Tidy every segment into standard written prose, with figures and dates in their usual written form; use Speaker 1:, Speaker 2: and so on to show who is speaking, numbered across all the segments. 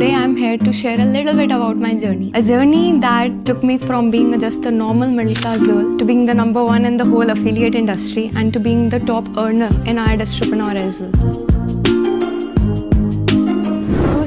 Speaker 1: today I'm here to share a little bit about my journey. A journey that took me from being just a normal middle class girl to being the number one in the whole affiliate industry and to being the top earner in iDistripreneur as well.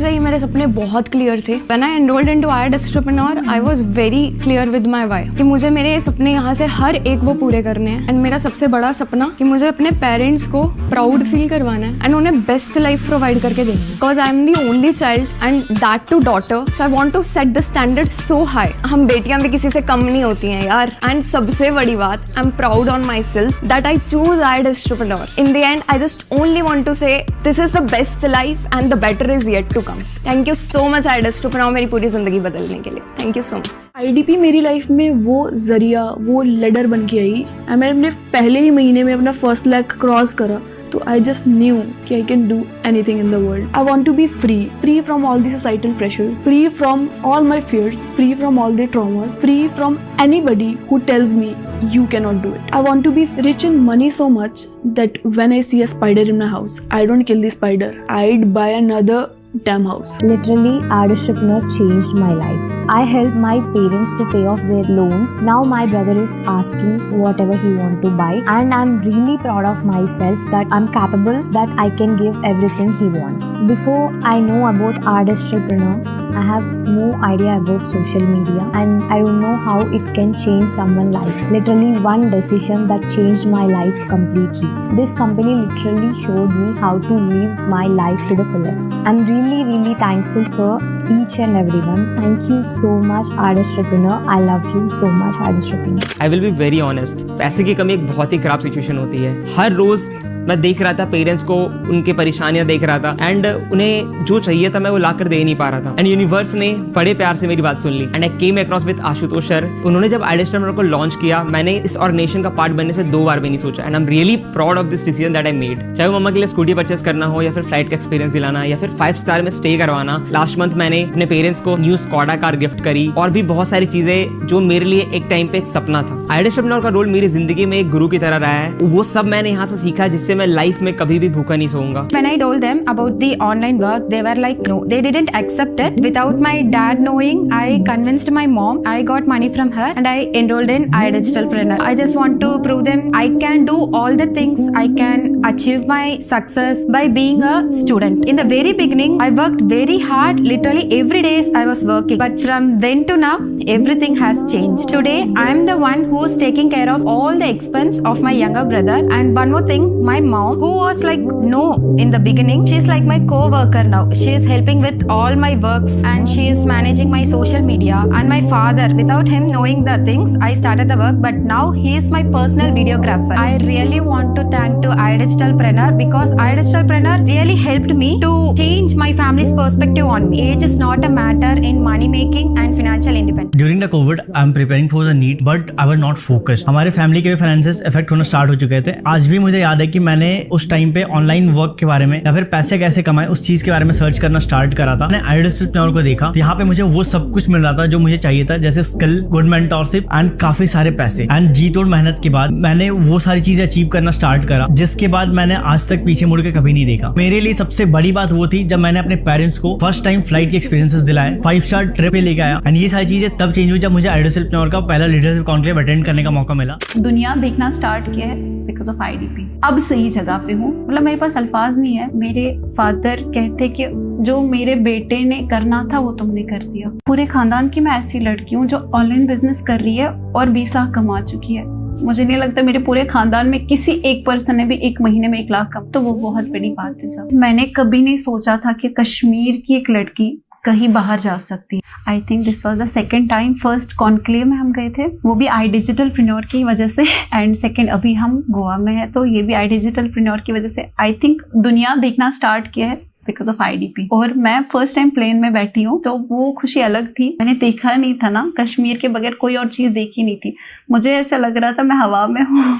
Speaker 1: ही मेरे सपने बहुत clear थे. When I enrolled into iDistripreneur, I was very clear with my why कि मुझे मेरे सपने यहाँ से हर एक वो पूरे करने हैं. एंड मेरा सबसे बड़ा सपना कि मुझे अपने पेरेंट्स को प्राउड फील करवाना है एंड उन्हें बेस्ट लाइफ प्रोवाइड करके देना. Because I am the only child and that too daughter, so I want to set the standard so high. हम बेटियां भी किसी से कम नहीं होती हैं यार. एंड सबसे बड़ी बात, I am proud on my self that I choose iDistripreneur. In the end I just only want to say this is the best life and the better is yet to come. Thank you so much iDistripreneur मेरी पूरी जिंदगी बदलने के लिए. Thank you so much.
Speaker 2: IDP मेरी life में वो जरिया, वो लेडर बन के आई. मैंने अपने पहले ही महीने में अपना फर्स्ट लाख क्रॉस करा तो I just knew कि I can do anything in the world. I want to be free from all the societal pressures, free from all my fears, free from all the traumas, free from anybody who tells me you cannot do it. I want to be rich in money so much that when I see a spider in my house, I don't kill the spider. I'd buy another damn house.
Speaker 3: Literally, iDistripreneur changed my life. I helped my parents to pay off their loans. Now my brother is asking whatever he want to buy, and I'm really proud of myself that I'm capable, that I can give everything he wants. Before I know about iDistripreneur, I have no idea about social media and I don't know how it can change someone's life. Literally one decision that changed my life completely. This company literally showed me how to live my life to the fullest. I'm really thankful for each and everyone. Thank you so much iDistripreneur. I love you so much iDistripreneur.
Speaker 4: I will be very honest. पैसे की कमी एक बहुत ही खराब situation होती है. हर रोज मैं देख रहा था पेरेंट्स को, उनके परेशानियां देख रहा था एंड उन्हें जो चाहिए था मैं वो लाकर दे नहीं पा रहा था. एंड यूनिवर्स ने बड़े प्यार से मेरी बात सुन ली and I came across with Ashutosh sir. उन्होंने जब iDistripreneur को लॉन्च किया, मैंने इस ऑर्गेनाइजेशन का पार्ट बनने से 2 बार भी नहीं सोचा. And I am really proud of this decision that I made. चाहे वो मम्मा के लिए स्कूटी परचेस करना हो या फिर फ्लाइट का एक्सपीरियंस दिलाना या फिर 5 स्टार में स्टे करवाना. लास्ट मंथ मैंने अपने पेरेंट्स को न्यू स्कॉडा कार गिफ्ट करी और भी बहुत सारी चीजें जो मेरे लिए एक टाइम पे एक सपना था. iDistripreneur का रोल मेरी जिंदगी में एक गुरु की तरह रहा है. वो सब मैंने यहाँ से सीखा जिससे मैं लाइफ में कभी भी भूखा नहीं सोऊंगा.
Speaker 5: When I told them about the online work, they were like, no, they didn't accept it. Without my dad knowing, I convinced my mom. I got money from her and I enrolled in iDistripreneur. I just want to prove them I can do all the things. I can achieve my success by being a student. In the very beginning, I worked very hard. Literally every day I was working. But from then to now, everything has changed. Today, I am the one who is taking care of all the expense of my younger brother. And one more thing, my mom, who was like no in the beginning, she's like my co-worker now. She is helping with all my works and she is managing my social media. And my father, without him knowing the things, I started the work, but now he is my personal videographer. I really want to thank to iDistripreneur because iDistripreneur really helped me to change my family's perspective on me. Age is not a matter in money making and financial independence.
Speaker 6: During the COVID, I'm preparing for the NEET, but I was not focused. हमारे family के भी finances effect होना start हो चुके थे. आज भी मुझे याद है कि मैंने उस टाइम पे ऑनलाइन वर्क के बारे में या फिर पैसे कैसे कमाए उस चीज के बारे में सर्च करना स्टार्ट करा था. मैंने iDistripreneur को देखा, यहाँ पे मुझे वो सब कुछ मिल रहा था जो मुझे चाहिए था, जैसे स्किल, गुड मेंटरशिप एंड काफी सारे पैसे. एंड जी तोड़ मेहनत के बाद मैंने वो सारी चीजें अचीव करना स्टार्ट करा, जिसके बाद मैंने आज तक पीछे मुड़ के कभी नहीं देखा. मेरे लिए सबसे बड़ी बात वो थी जब मैंने अपने पेरेंट्स को फर्स्ट टाइम फ्लाइट के एक्सपीरियंसेस दिलाए, 5 स्टार ट्रिप पे लेके आया. एंड ये सारी चीजें तब चेंज हुई जब मुझे iDistripreneur का पहला लीडरशिप कॉन्क्लेव अटेंड करने का मौका मिला.
Speaker 7: दुनिया देखना स्टार्ट किया है बिकॉज ऑफ IDP. अब सही जगह पे हूँ. मतलब मेरे पास अल्फाज नहीं है. मेरे फादर कहते कि जो मेरे बेटे ने करना था वो तुमने कर दिया. पूरे खानदान की मैं ऐसी लड़की हूँ जो ऑनलाइन बिजनेस कर रही है और 20 लाख कमा चुकी है. मुझे नहीं लगता मेरे पूरे खानदान में किसी एक पर्सन ने भी 1 महीने में 1 लाख कम, तो वो बहुत बड़ी बात है सब. मैंने कभी नहीं सोचा था कि कश्मीर की एक लड़की कहीं बाहर जा सकती. I think this was the second time. First conclave में हम गए थे, वो भी iDistripreneur की वजह से. एंड सेकेंड अभी हम गोवा में है, तो ये भी iDistripreneur की वजह से. आई थिंक दुनिया देखना स्टार्ट किया है बिकॉज ऑफ IDP. और मैं फर्स्ट टाइम प्लेन में बैठी हूँ तो वो खुशी अलग थी. मैंने देखा नहीं था ना, कश्मीर के बगैर कोई और चीज देखी नहीं थी. मुझे ऐसा लग रहा था मैं हवा में हूँ.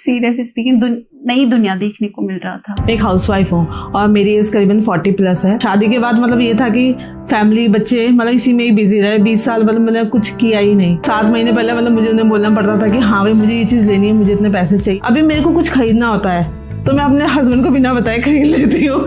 Speaker 7: सीरियसली स्पीकिंग नई दुनिया देखने को मिल रहा था.
Speaker 8: एक हाउसवाइफ हूँ और मेरी एज करीबन 40+ है. शादी के बाद मतलब ये था कि फैमिली, बच्चे, मतलब इसी में ही बिजी रहे. 20 साल मतलब मैंने कुछ किया ही नहीं. 7 महीने पहले मतलब मुझे उन्हें बोलना पड़ता था कि हाँ भाई मुझे ये चीज लेनी है, मुझे इतने पैसे चाहिए. अभी मेरे को कुछ खरीदना होता है तो मैं अपने हस्बैंड को बिना बताए खरीद लेती हूँ.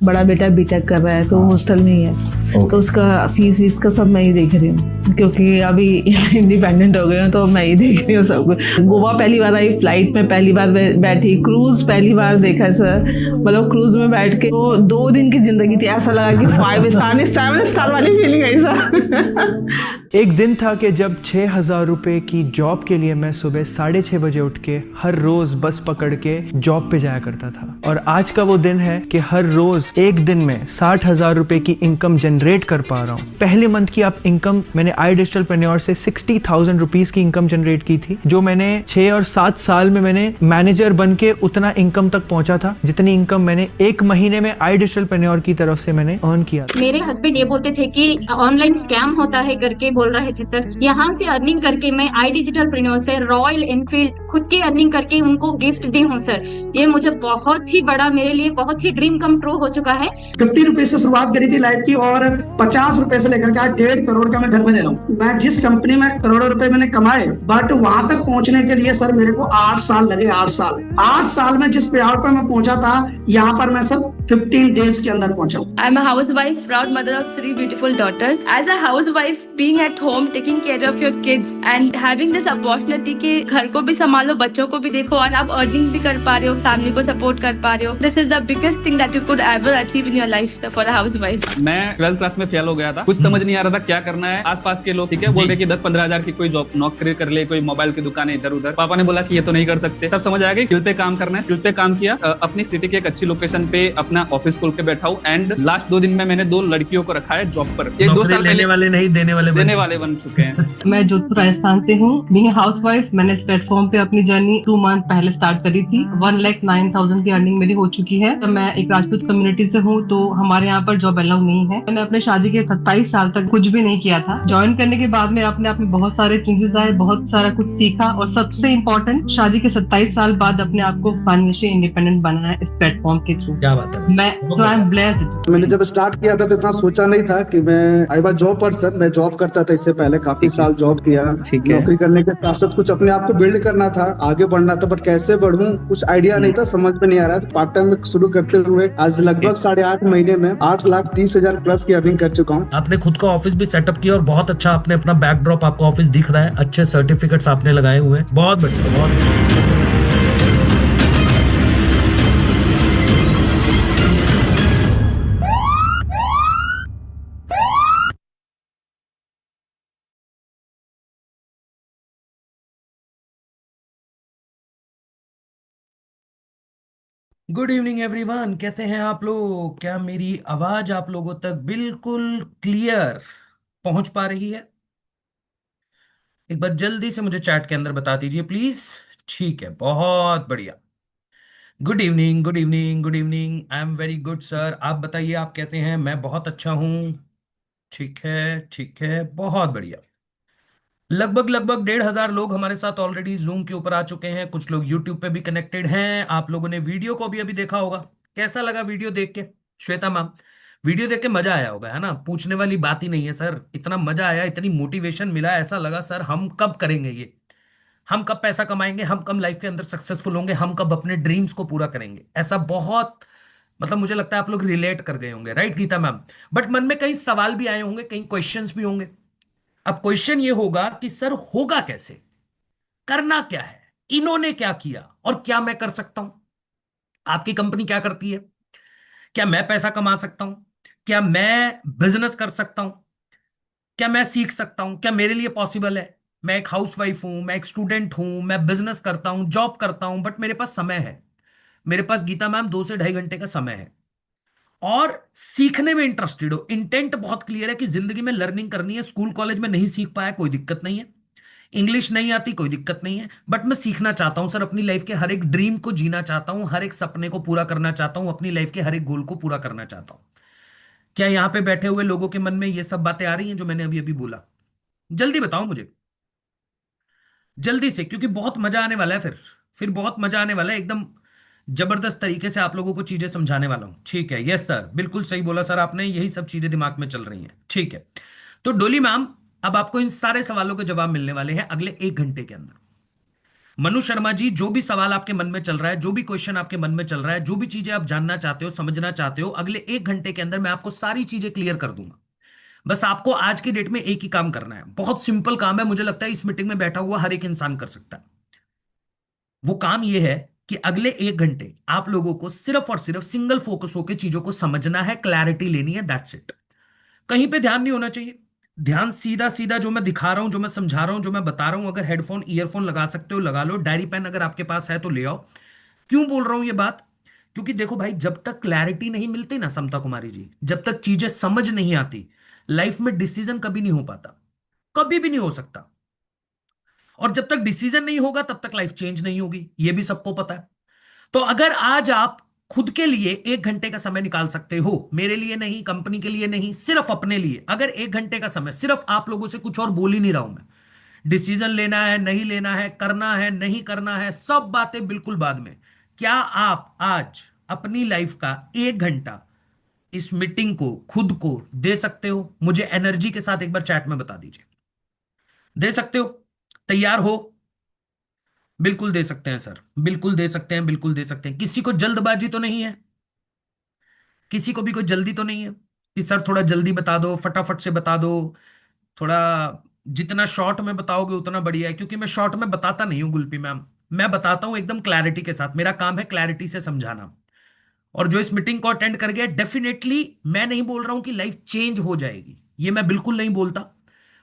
Speaker 8: बड़ा बेटा बीटेक कर रहा है तो हॉस्टल में ही है. तो उसका फीस वीस का सब मैं ही देख रही हूँ, क्योंकि अभी इंडिपेंडेंट हो गए हूँ तो मैं ही देख रही हूँ सब कुछ। गोवा पहली बार आई, फ्लाइट में पहली बार बैठी, क्रूज पहली बार देखा सर, मतलब क्रूज में बैठ के वो 2 दिन की जिंदगी थी, ऐसा लगा कि 5 स्टार नहीं 7 स्टार वाली फीलिंग आई सर।
Speaker 9: एक दिन था कि जब 6,000 रुपए की जॉब के लिए मैं सुबह 6:30 बजे उठ के हर रोज बस पकड़ के जॉब पे जाया करता था, और आज का वो दिन है कि हर रोज एक दिन में 60,000 रुपए की इनकम जनरेट कर पा रहा हूँ। पहले मंथ की आप इनकम मैंने आई डिजिटलप्रेन्योर से 60,000 रुपीज की इनकम जनरेट की थी, जो मैंने 6 और 7 साल में मैंने मैनेजर बन के उतना इनकम तक पहुंचा था जितनी इनकम मैंने 1 महीने में आई डिजिटलप्रेन्योर की तरफ से मैंने अर्न किया था।
Speaker 10: मेरे हस्बैंड ये बोलते थे कि ऑनलाइन स्कैम होता है करके बोल रहे थे सर। यहाँ से अर्निंग करके मैं आई डिजिटलप्रेन्योर से रॉयल एनफील्ड खुद की अर्निंग करके उनको गिफ्ट दी हूँ सर। ये मुझे बहुत ही बड़ा, मेरे लिए बहुत ही ड्रीम कम ट्रू हो चुका है।
Speaker 11: 50 रुपए से शुरुआत करी थी लाइफ की, और 50 रुपए से लेकर के आज 1.5 करोड़ का मैं घर में ले रहा हूँ। मैं जिस कंपनी में करोड़ों रुपए मैंने कमाए, बट वहां तक पहुंचने के लिए सर मेरे को 8 साल लगे। 8 साल में जिस पेआउट पर मैं पहुंचा था, यहाँ पर मैं सर 15 डेज के अंदर पहुंचा हूँ।
Speaker 12: I am a housewife, proud mother of 3 beautiful daughters. As a housewife, being at home, taking care of your kids and having this opportunity कि घर को भी संभालो, बच्चों को भी देखो, और आप अर्निंग भी कर पा रहे हो, फैमिली को सपोर्ट कर पा रहे हो। This is the biggest thing that you could ever achieve in your life for a housewife.
Speaker 13: मैं 12th क्लास में फेल हो गया था, कुछ समझ नहीं आ रहा था क्या करना है। आसपास के लोग ठीक है बोल रहे कि 10-15 हजार की कोई जॉब नौकरी कर ले, कोई मोबाइल की दुकान है इधर उधर। पापा ने बोला कि ये तो नहीं कर सकते। तब समझ आ गया स्किल पे काम करना है। स्किल पे काम किया, अपनी सिटी के एक अच्छी लोकेशन पे अपना ऑफिस खोल के बैठा हूँ, एंड लास्ट 2 दिन में मैंने 2 लड़कियों को रखा है जॉब पर। 1-2 साल
Speaker 14: लेने वाले नहीं, देने वाले
Speaker 13: बन चुके हैं।
Speaker 15: मैं जोधपुर राजस्थान से हूँ। बीइंग हाउसवाइफ, मैंने इस प्लेटफॉर्म पे अपनी जर्नी 2 मंथ पहले स्टार्ट करी थी। 1,09,000 की अर्निंग मेरी हो चुकी है। तो मैं एक राजपूत कम्युनिटी से हूँ, तो हमारे यहाँ पर जॉब अलाउ नहीं है। मैंने अपने शादी के 27 साल तक कुछ भी नहीं किया था। ज्वाइन करने के बाद में अपने आप में बहुत सारे चेंजेस आए, बहुत सारा कुछ सीखा, और सबसे इम्पोर्टेंट शादी के 27 साल बाद अपने आप को फाइनेंशियली इंडिपेंडेंट बनाना है इस प्लेटफॉर्म के थ्रू।
Speaker 14: क्या बात है।
Speaker 15: मैं तो आई एम ब्लेस्ड।
Speaker 16: मैंने जब स्टार्ट किया था तो इतना सोचा नहीं था कि मैं आई वाज जॉब पर्सन। मैं जॉब करता था इससे पहले, काफी साल जॉब किया। नौकरी करने के साथ साथ कुछ अपने आप को बिल्ड करना था, आगे बढ़ना था, बट कैसे बढ़ूं कुछ आइडिया नहीं था, समझ में नहीं आ रहा था। पार्ट टाइम में शुरू करते हुए आज लगभग 8.5 महीने में 8,30,000 प्लस की अर्निंग कर चुका हूँ।
Speaker 14: आपने खुद का ऑफिस भी सेटअप किया और बहुत अच्छा आपने अपना बैकड्रॉप, आपका ऑफिस दिख रहा है, अच्छे सर्टिफिकेट्स आपने लगाए हुए हैं। बहुत बढ़िया, बहुत बढ़िया। गुड इवनिंग एवरीवन, कैसे हैं आप लोग? क्या मेरी आवाज आप लोगों तक बिल्कुल क्लियर पहुंच पा रही है? एक बार जल्दी से मुझे चैट के अंदर बता दीजिए प्लीज। ठीक है, बहुत बढ़िया। Good evening, good evening, good evening. I am very good sir. आप बताइए आप कैसे हैं? मैं बहुत अच्छा हूं। ठीक है, ठीक है, बहुत बढ़िया। लगभग 1,500 लोग हमारे साथ ऑलरेडी जूम के ऊपर आ चुके हैं। कुछ लोग यूट्यूब पे भी कनेक्टेड हैं। आप लोगों ने वीडियो को भी अभी देखा होगा। कैसा लगा वीडियो देख के? श्वेता मैम, वीडियो देख के मजा आया होगा, है ना? पूछने वाली बात ही नहीं है सर। इतना मजा आया, इतनी मोटिवेशन मिला, ऐसा लगा सर हम कब करेंगे ये, हम कब पैसा कमाएंगे, हम कब लाइफ के अंदर सक्सेसफुल होंगे, हम कब अपने ड्रीम्स को पूरा करेंगे। ऐसा बहुत, मतलब मुझे लगता है आप लोग रिलेट कर गए होंगे, राइट गीता मैम? बट मन में कई सवाल भी आए होंगे, कई क्वेश्चंस भी होंगे। अब क्वेश्चन ये होगा कि सर होगा कैसे, करना क्या है, इन्होंने क्या किया और क्या मैं कर सकता हूं? आपकी कंपनी क्या करती है? क्या मैं पैसा कमा सकता हूं? क्या मैं बिजनेस कर सकता हूं? क्या मैं सीख सकता हूं? क्या मेरे लिए पॉसिबल है? मैं एक हाउसवाइफ हूं, मैं एक स्टूडेंट हूं, मैं बिजनेस करता हूं, जॉब करता हूं, बट मेरे पास समय है। मेरे पास गीता मैम 2 से 2.5 घंटे का समय है और सीखने में इंटरेस्टेड हो। इंटेंट बहुत क्लियर है कि जिंदगी में लर्निंग करनी है। स्कूल कॉलेज में नहीं सीख पाया, कोई दिक्कत नहीं है। इंग्लिश नहीं आती, कोई दिक्कत नहीं है, बट मैं सीखना चाहता हूं सर। अपनी लाइफ के हर एक ड्रीम को जीना चाहता हूं, हर एक सपने को पूरा करना चाहता हूं, अपनी लाइफ के हर एक गोल को पूरा करना चाहता हूं। क्या यहां पे बैठे हुए लोगों के मन में ये सब बातें आ रही हैं जो मैंने अभी अभी बोला? जल्दी बताओ मुझे, जल्दी से, क्योंकि बहुत मजा आने वाला है। फिर बहुत मजा आने वाला है। एकदम जबरदस्त तरीके से आप लोगों को चीजें समझाने वाला हूं। ठीक है, यस सर, बिल्कुल सही बोला सर आपने, यही सब चीजें दिमाग में चल रही हैं। ठीक है, तो डोली मैम, अब आपको इन सारे सवालों के जवाब मिलने वाले हैं अगले 1 घंटे के अंदर। मनु शर्मा जी, जो भी सवाल आपके मन में चल रहा है, जो भी क्वेश्चन आपके मन में चल रहा है, जो भी चीजें आप जानना चाहते हो, समझना चाहते हो, अगले 1 घंटे के अंदर मैं आपको सारी चीजें क्लियर कर दूंगा। बस आपको आज की डेट में एक ही काम करना है, बहुत सिंपल काम है, मुझे लगता है इस मीटिंग में बैठा हुआ हर एक इंसान कर सकता है। वो काम ये है कि अगले 1 घंटे आप लोगों को सिर्फ और सिर्फ सिंगल फोकस होकर चीजों को समझना है, क्लैरिटी लेनी है, दैट्स इट। कहीं पे ध्यान नहीं होना चाहिए, ध्यान सीधा सीधा जो मैं दिखा रहा हूं, जो मैं समझा रहा हूं, जो मैं बता रहा हूं। अगर हेडफोन ईयरफोन लगा सकते हो लगा लो, डायरी पेन अगर आपके पास है तो ले आओ। क्यों बोल रहा हूं ये बात? क्योंकि देखो भाई, जब तक क्लैरिटी नहीं मिलती ना समता कुमारी जी, जब तक चीजें समझ नहीं आती, लाइफ में डिसीजन कभी नहीं हो पाता, कभी भी नहीं हो सकता। और जब तक डिसीजन नहीं होगा तब तक लाइफ चेंज नहीं होगी, ये भी सबको पता है। तो अगर आज आप खुद के लिए 1 घंटे का समय निकाल सकते हो, मेरे लिए नहीं, कंपनी के लिए नहीं, सिर्फ अपने लिए, अगर 1 घंटे का समय, सिर्फ आप लोगों से कुछ और बोल ही नहीं रहा हूं मैं, डिसीजन लेना है नहीं लेना है, करना है नहीं करना है, सब बातें बिल्कुल बाद में। क्या आप आज अपनी लाइफ का 1 घंटा इस मीटिंग को खुद को दे सकते हो? मुझे एनर्जी के साथ एक बार चैट में बता दीजिए। दे सकते हो? तैयार हो? बिल्कुल दे सकते हैं सर, बिल्कुल दे सकते हैं, बिल्कुल दे सकते हैं। किसी को जल्दबाजी तो नहीं है? किसी को भी कोई जल्दी तो नहीं है कि सर थोड़ा जल्दी बता दो, फटाफट से बता दो, थोड़ा जितना शॉर्ट में बताओगे उतना बढ़िया है। क्योंकि मैं शॉर्ट में बताता नहीं हूं गुलपी मैम, मैं बताता हूं एकदम क्लैरिटी के साथ। मेरा काम है क्लैरिटी से समझाना। और जो इस मीटिंग को अटेंड कर गया, डेफिनेटली मैं नहीं बोल रहा हूं कि लाइफ चेंज हो जाएगी, ये मैं बिल्कुल नहीं बोलता,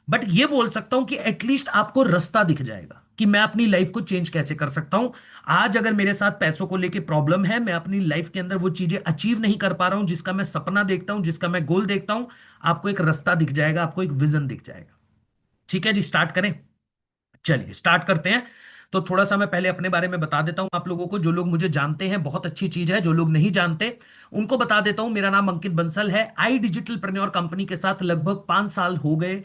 Speaker 14: बट ये बोल सकता हूं कि एटलीस्ट आपको रास्ता दिख जाएगा कि मैं अपनी लाइफ को चेंज कैसे कर सकता हूं। आज अगर मेरे साथ पैसों को लेके प्रॉब्लम है, मैं अपनी लाइफ के अंदर वो चीजें अचीव नहीं कर पा रहा हूं जिसका मैं सपना देखता हूं, जिसका मैं गोल देखता हूं, आपको एक रास्ता दिख जाएगा, आपको एक विजन दिख जाएगा। ठीक है जी, स्टार्ट करें? चलिए स्टार्ट करते हैं। तो थोड़ा सा मैं पहले अपने बारे में बता देता हूं आप लोगों को। जो लोग मुझे जानते हैं बहुत अच्छी चीज है, जो लोग नहीं जानते उनको बता देता हूं। मेरा नाम अंकित बंसल है। आई डिजिटल प्रेन्योर कंपनी के साथ लगभग 5 साल हो गए।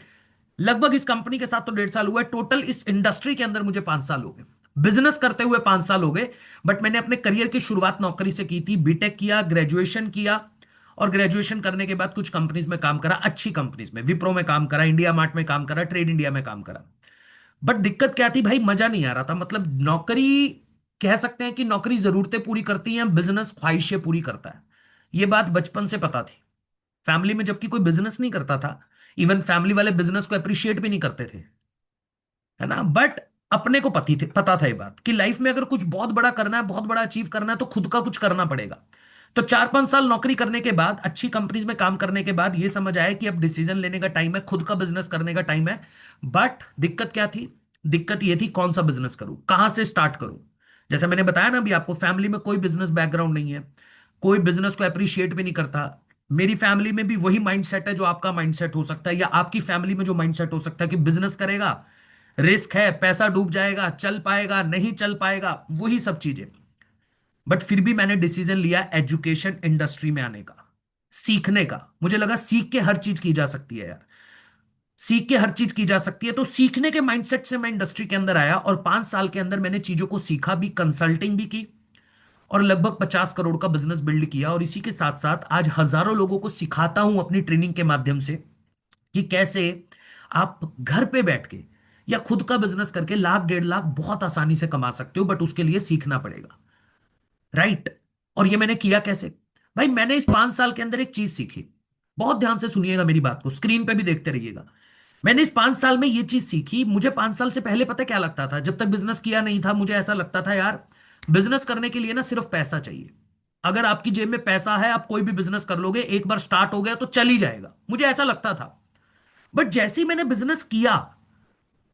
Speaker 14: लगभग इस कंपनी के साथ तो 1.5 साल हुआ है। टोटल इस इंडस्ट्री के अंदर मुझे 5 साल हो गए, बिजनेस करते हुए 5 साल हो गए। बट मैंने अपने करियर की शुरुआत नौकरी से की थी। बीटेक किया, ग्रेजुएशन किया, और ग्रेजुएशन करने के बाद कुछ कंपनीज में काम करा, अच्छी कंपनीज में, विप्रो में काम करा, इंडिया मार्ट में काम करा, ट्रेड इंडिया में काम करा। बट दिक्कत क्या थी भाई? मजा नहीं आ रहा था। मतलब नौकरी, कह सकते हैं कि नौकरी जरूरतें पूरी करती है, बिजनेस ख्वाहिशें पूरी करता है। ये बात बचपन से पता थी। फैमिली में जबकि कोई बिजनेस नहीं करता था, इवन फैमिली वाले बिजनेस को अप्रिशिएट भी नहीं करते थे, है ना, बट अपने को पता था ये बात कि लाइफ में अगर कुछ बहुत बड़ा करना है, बहुत बड़ा अचीव करना है, तो खुद का कुछ करना पड़ेगा। तो 4-5 साल नौकरी करने के बाद, अच्छी कंपनीज में काम करने के बाद ये समझ आया कि अब डिसीजन लेने का टाइम है, खुद का बिजनेस करने का टाइम है। बट दिक्कत क्या थी? दिक्कत ये थी कौन सा बिजनेस करूं, कहां से स्टार्ट करूं। जैसे मैंने बताया ना अभी आपको, फैमिली में कोई बिजनेस बैकग्राउंड नहीं है, कोई बिजनेस को अप्रिशिएट भी नहीं करता। मेरी फैमिली में भी वही माइंडसेट है जो आपका माइंडसेट हो सकता है, या आपकी फैमिली में जो माइंडसेट हो सकता है कि बिजनेस करेगा, रिस्क है, पैसा डूब जाएगा, चल पाएगा नहीं चल पाएगा, वही सब चीजें। बट फिर भी मैंने डिसीजन लिया एजुकेशन इंडस्ट्री में आने का, सीखने का। मुझे लगा सीख के हर चीज की जा सकती है यार, सीख के हर चीज की जा सकती है। तो सीखने के माइंडसेट से मैं इंडस्ट्री के अंदर आया, और 5 साल के अंदर मैंने चीजों को सीखा भी, कंसल्टिंग भी की, और लगभग 50 करोड़ का बिजनेस बिल्ड किया। और इसी के साथ साथ आज हजारों लोगों को सिखाता हूं अपनी ट्रेनिंग के माध्यम से कि कैसे आप घर पे बैठ के या खुद का बिजनेस करके 1-1.5 लाख बहुत आसानी से कमा सकते हो, बट उसके लिए सीखना पड़ेगा, राइट। और ये मैंने किया कैसे भाई? मैंने इस 5 साल के अंदर एक चीज सीखी, बहुत ध्यान से सुनिएगा मेरी बात को, स्क्रीन पे भी देखते रहिएगा। मैंने इस 5 साल में ये चीज सीखी। मुझे 5 साल से पहले पता क्या लगता था? जब तक बिजनेस किया नहीं था, मुझे ऐसा लगता था यार बिजनेस करने के लिए ना सिर्फ पैसा चाहिए। अगर आपकी जेब में पैसा है, आप कोई भी बिजनेस कर लोगे, एक बार स्टार्ट हो गया तो चल ही जाएगा, मुझे ऐसा लगता था। बट जैसे ही मैंने बिजनेस किया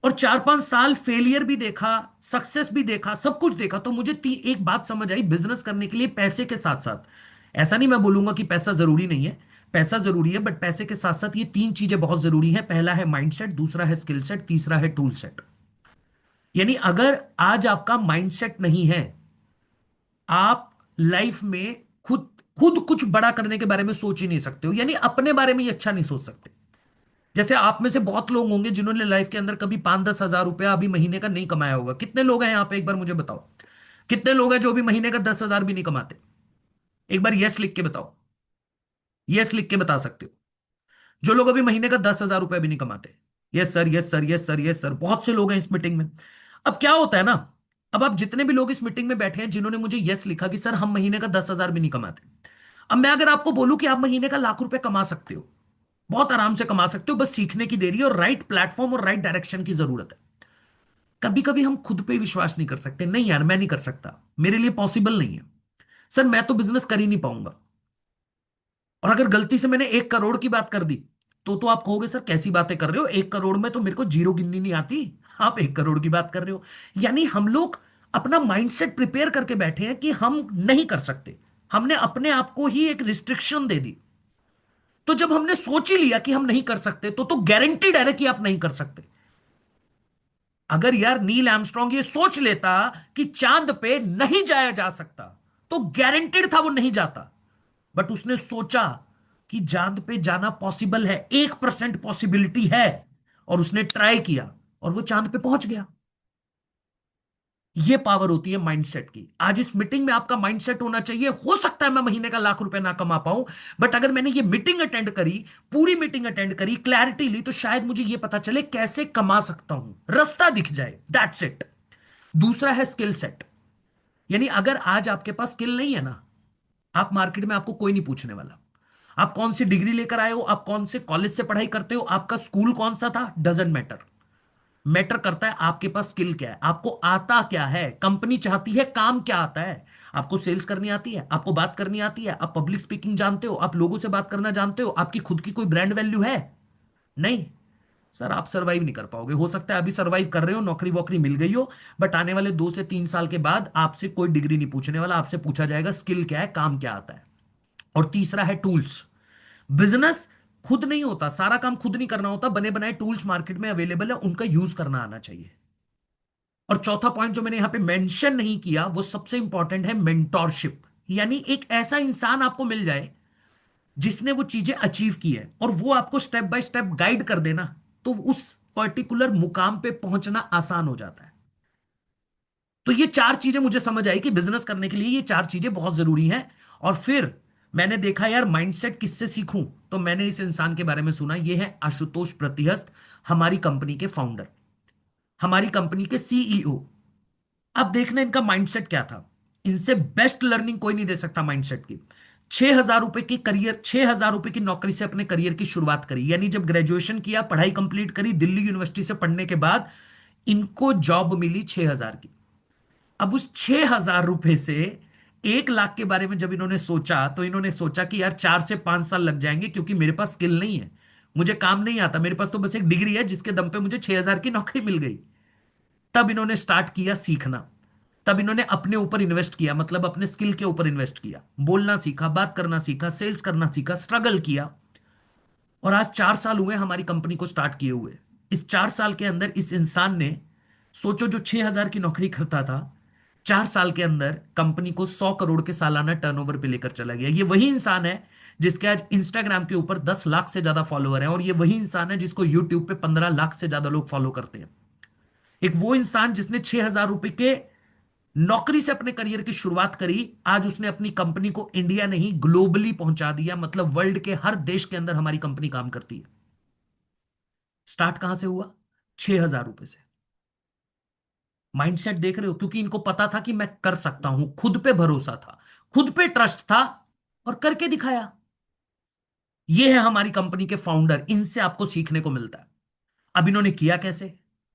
Speaker 14: और 4-5 साल फेलियर भी देखा, सक्सेस भी देखा, सब कुछ देखा, तो मुझे एक बात समझ आई, बिजनेस करने के लिए पैसे के साथ साथ, ऐसा नहीं मैं बोलूंगा कि पैसा जरूरी नहीं है, पैसा जरूरी है, बट पैसे के साथ साथ ये 3 चीजें बहुत जरूरी हैं। पहला है माइंडसेट, दूसरा है स्किल सेट, तीसरा है टूल सेट। यानी अगर आज आपका माइंडसेट नहीं है, आप लाइफ में खुद कुछ बड़ा करने के बारे में सोच ही नहीं सकते हो, यानी अपने बारे में ही अच्छा नहीं सोच सकते। जैसे आप में से बहुत लोग होंगे जिन्होंने लाइफ के अंदर कभी 5-10 हजार रुपया अभी महीने का नहीं कमाया होगा। कितने लोग हैं यहाँ पे? एक बार मुझे बताओ, कितने लोग हैं जो अभी महीने का 10,000 भी नहीं कमाते? एक बार यस लिख के बताओ, यस लिख के बता सकते हो जो लोग अभी महीने का 10,000 रुपया भी नहीं कमाते। Yes sir, yes sir, yes sir, yes sir. बहुत से लोग हैं इस मीटिंग में। अब क्या होता है ना, अब आप जितने भी लोग इस मीटिंग में बैठे हैं जिन्होंने मुझे यस लिखा कि सर हम महीने का 10,000 भी नहीं कमाते, अब मैं अगर आपको बोलूं कि आप महीने का 1,00,000 रुपए कमा सकते हो, बहुत आराम से कमा सकते हो, बस सीखने की देरी है और राइट प्लेटफॉर्म और राइट डायरेक्शन की जरूरत है। कभी कभी हम खुद पे विश्वास नहीं कर सकते, नहीं यार मैं नहीं कर सकता, मेरे लिए पॉसिबल नहीं है, सर मैं तो बिजनेस कर ही नहीं पाऊंगा। और अगर गलती से मैंने 1 करोड़ की बात कर दी तो आप कहोगे सर कैसी बातें कर रहे हो, 1 करोड़ में तो मेरे को जीरो गिननी नहीं आती, आप 1 करोड़ की बात कर रहे हो। यानी हम लोग अपना माइंडसेट प्रिपेयर करके बैठे हैं कि हम नहीं कर सकते, हमने अपने आप को ही एक रिस्ट्रिक्शन दे दी। तो जब हमने सोच ही लिया कि हम नहीं कर सकते तो गारंटीड है ना कि आप नहीं कर सकते। अगर यार नील आर्मस्ट्रॉन्ग ये सोच लेता कि चांद पे नहीं जाया जा सकता तो गारंटीड था वो नहीं जाता, बट उसने सोचा कि चांद पे जाना पॉसिबल है, 1% पॉसिबिलिटी है, और उसने ट्राई किया और वो चांद पे पहुंच गया। ये पावर होती है माइंडसेट की। आज इस मीटिंग में आपका माइंडसेट होना चाहिए, हो सकता है मैं महीने का ₹1,00,000 ना कमा पाऊं, बट अगर मैंने ये मीटिंग अटेंड करी, पूरी मीटिंग अटेंड करी, क्लैरिटी ली, तो शायद मुझे ये पता चले कैसे कमा सकता हूं, रास्ता दिख जाए, दैट्स इट। दूसरा है स्किल सेट। यानी अगर आज आपके पास स्किल नहीं है ना, आप मार्केट में आपको कोई नहीं पूछने वाला। आप कौन सी डिग्री लेकर आए हो, आप कौन से कॉलेज से पढ़ाई करते हो, आपका स्कूल कौन सा था, डजंट मैटर। मैटर करता है आपके पास स्किल क्या है, आपको आता क्या है। कंपनी चाहती है काम क्या आता है। आपको सेल्स करनी आती है, आपको बात करनी आती है, आप पब्लिक स्पीकिंग जानते हो, आप लोगों से बात करना जानते हो, आपकी खुद की कोई ब्रांड वैल्यू है? नहीं सर, आप सर्वाइव नहीं कर पाओगे। हो सकता है अभी सर्वाइव कर रहे हो, नौकरी वोकरी मिल गई हो, बट आने वाले 2 से 3 साल के बाद आपसे कोई डिग्री नहीं पूछने वाला, आपसे पूछा जाएगा स्किल क्या है, काम क्या आता है। और तीसरा है टूल्स। बिजनेस खुद नहीं होता, सारा काम खुद नहीं करना होता, बने बनाए टूल्स मार्केट में अवेलेबल है, उनका यूज करना आना चाहिए। और चौथा पॉइंट जो मैंने यहां पे मेंशन नहीं किया, वो सबसे इंपॉर्टेंट है, मेंटोरशिप। यानी एक ऐसा इंसान आपको मिल जाए जिसने वो चीजें अचीव की है और वो आपको स्टेप बाय स्टेप गाइड कर देना, तो उस पर्टिकुलर मुकाम पे पहुंचना आसान हो जाता है। तो ये 4 चीजें मुझे समझ आई कि बिजनेस करने के लिए ये 4 चीजें बहुत जरूरी हैं। और फिर मैंने देखा यार माइंडसेट किससे सीखूं, तो मैंने इस इंसान के बारे में सुना, ये है आशुतोष प्रतिहस्त, हमारी कंपनी के फाउंडर, हमारी कंपनी के सीईओ। अब देखना इनका माइंडसेट क्या था। इनसे बेस्ट लर्निंग कोई नहीं दे सकता माइंडसेट की। 6,000 रुपए की करियर, 6,000 रुपए की नौकरी से अपने करियर की शुरुआत करी। यानी जब ग्रेजुएशन किया, पढ़ाई कंप्लीट करी, दिल्ली यूनिवर्सिटी से पढ़ने के बाद इनको जॉब मिली 6,000 की। अब उस 6,000 रुपए से 1,00,000 के बारे में जब इन्होंने सोचा, तो इन्होंने सोचा कि यार 4 से 5 साल लग जाएंगे, क्योंकि मेरे पास स्किल नहीं है, मुझे काम नहीं आता, मेरे पास तो बस एक डिग्री है जिसके दम पे मुझे 6,000 की नौकरी मिल गई। तब इन्होंने स्टार्ट किया सीखना, तब इन्होंने अपने ऊपर इन्वेस्ट किया, मतलब अपने स्किल के ऊपर इन्वेस्ट किया, बोलना सीखा, बात करना सीखा, सेल्स करना सीखा, स्ट्रगल किया। और आज 4 साल हुए हमारी कंपनी को स्टार्ट किए हुए। इस 4 साल के अंदर इस इंसान ने, सोचो, जो 6,000 की नौकरी करता था, 4 साल के अंदर कंपनी को 100 करोड़ के सालाना टर्नओवर पे लेकर चला गया। ये वही इंसान है जिसके आज इंस्टाग्राम के ऊपर 10 लाख से ज्यादा फॉलोअर हैं, और ये वही इंसान है जिसको यूट्यूब पे 15 लाख से ज्यादा लोग फॉलो करते हैं। एक वो इंसान जिसने 6,000 रुपए के नौकरी से अपने करियर की शुरुआत करी, आज उसने अपनी कंपनी को इंडिया नहीं ग्लोबली पहुंचा दिया, मतलब वर्ल्ड के हर देश के अंदर हमारी कंपनी काम करती है। स्टार्ट कहां से हुआ? 6,000 रुपए से। माइंडसेट देख रहे हो? क्योंकि इनको पता था कि मैं कर सकता हूं, खुद पे भरोसा था, खुद पे ट्रस्ट था, और करके दिखाया। ये है हमारी कंपनी के फाउंडर, इनसे आपको सीखने को मिलता है। अब इन्होंने किया कैसे?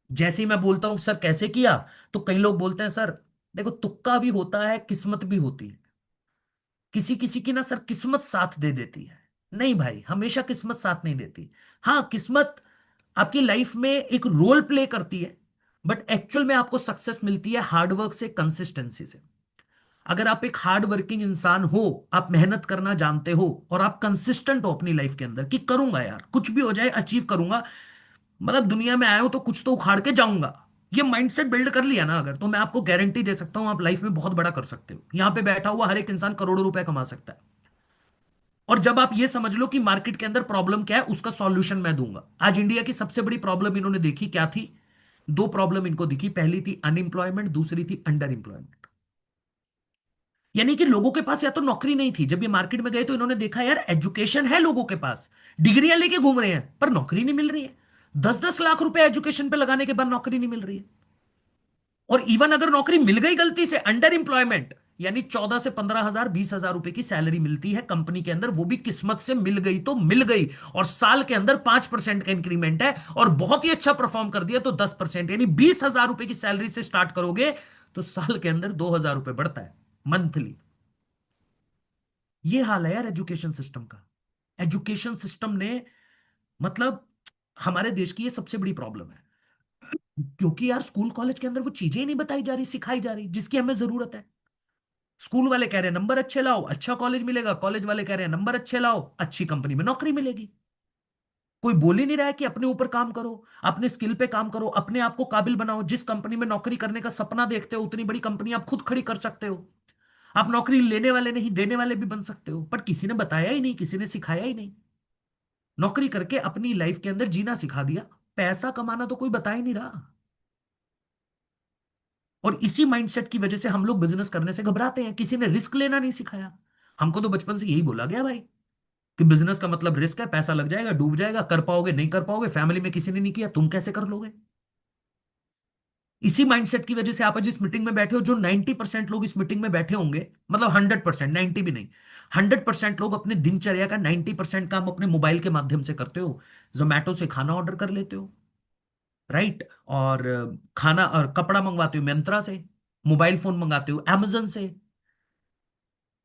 Speaker 14: जैसे ही मैं बोलता हूं सर कैसे किया, तो कई लोग बोलते हैं सर देखो तुक्का भी होता है, किस्मत भी होती है, किसी किसी की ना सर किस्मत साथ दे देती है। नहीं भाई, हमेशा किस्मत साथ नहीं देती। हाँ, किस्मत आपकी लाइफ में एक रोल प्ले करती है, बट एक्चुअल में आपको सक्सेस मिलती है हार्डवर्क से, कंसिस्टेंसी से। अगर आप एक हार्ड वर्किंग इंसान हो, आप मेहनत करना जानते हो, और आप कंसिस्टेंट हो अपनी लाइफ के अंदर कि करूंगा यार, कुछ भी हो जाए अचीव करूंगा, मतलब दुनिया में आया हूं तो कुछ तो उखाड़ के जाऊंगा, ये माइंडसेट बिल्ड कर लिया ना अगर, तो मैं आपको गारंटी दे सकता हूं आप लाइफ में बहुत बड़ा कर सकते हो। यहां पे बैठा हुआ हर एक इंसान करोड़ों रुपए कमा सकता है। और जब आप ये समझ लो कि मार्केट के अंदर प्रॉब्लम क्या है, उसका सॉल्यूशन मैं दूंगा। आज इंडिया की सबसे बड़ी प्रॉब्लम इन्होंने देखी क्या थी? 2 प्रॉब्लम इनको दिखी। पहली थी अनएम्प्लॉयमेंट, दूसरी थी अंडर एम्प्लॉयमेंट। यानी कि लोगों के पास या तो नौकरी नहीं थी। जब ये मार्केट में गए तो इन्होंने देखा यार एजुकेशन है लोगों के पास, डिग्रियां लेके घूम रहे हैं, पर नौकरी नहीं मिल रही है। 10-10 लाख रुपए एजुकेशन पे लगाने के बाद नौकरी नहीं मिल रही है। और इवन अगर नौकरी मिल गई गलती से, अंडर एम्प्लॉयमेंट, यानी 14 से 15,000 20,000 रुपए की सैलरी मिलती है कंपनी के अंदर, वो भी किस्मत से मिल गई तो मिल गई, और साल के अंदर 5% का इंक्रीमेंट है, और बहुत ही अच्छा परफॉर्म कर दिया तो 10%, यानी 20,000 रुपए की सैलरी से स्टार्ट करोगे तो साल के अंदर 2,000 रुपए बढ़ता है मंथली। ये हाल है यार एजुकेशन सिस्टम का। एजुकेशन सिस्टम ने मतलब हमारे देश की ये सबसे बड़ी प्रॉब्लम है, क्योंकि यार स्कूल कॉलेज के अंदर वो चीजें ही नहीं बताई जा रही, सिखाई जा रही जिसकी हमें जरूरत है। स्कूल वाले कह रहे हैं नंबर अच्छे लाओ, अच्छा कॉलेज मिलेगा, कॉलेज वाले कह रहे हैं नंबर अच्छे लाओ, अच्छी कंपनी में नौकरी मिलेगी। कोई बोल ही नहीं रहा है कि अपने ऊपर काम करो, अपने स्किल पे काम करो, अपने आप को काबिल बनाओ। जिस कंपनी में नौकरी करने का सपना देखते हो उतनी बड़ी कंपनी आप खुद खड़ी कर सकते हो। आप नौकरी लेने वाले नहीं देने वाले भी बन सकते हो, पर किसी ने बताया ही नहीं, किसी ने सिखाया ही नहीं। नौकरी करके अपनी लाइफ के अंदर जीना सिखा दिया, पैसा कमाना तो कोई बता ही नहीं रहा। और इसी माइंडसेट की वजह से हम लोग बिजनेस करने से घबराते हैं, किसी ने रिस्क लेना नहीं सिखाया। हमको तो बचपन से यही बोला गया भाई कि बिजनेस का मतलब रिस्क है, पैसा लग जाएगा, डूब जाएगा, कर पाओगे नहीं कर पाओगे, फैमिली में किसी ने नहीं किया, तुम कैसे कर लोगे। इसी माइंडसेट की वजह से आप आज इस मीटिंग में बैठे हो। जो 90% लोग इस मीटिंग में बैठे होंगे, मतलब 100%, 90 भी नहीं, 100% लोग अपने दिनचर्या का 90% काम अपने मोबाइल के माध्यम से करते हो। जोमैटो से खाना ऑर्डर कर लेते हो, राइट, और खाना और कपड़ा मंगवाते हो मिंत्रा से, मोबाइल फोन मंगाते हो अमेजन से,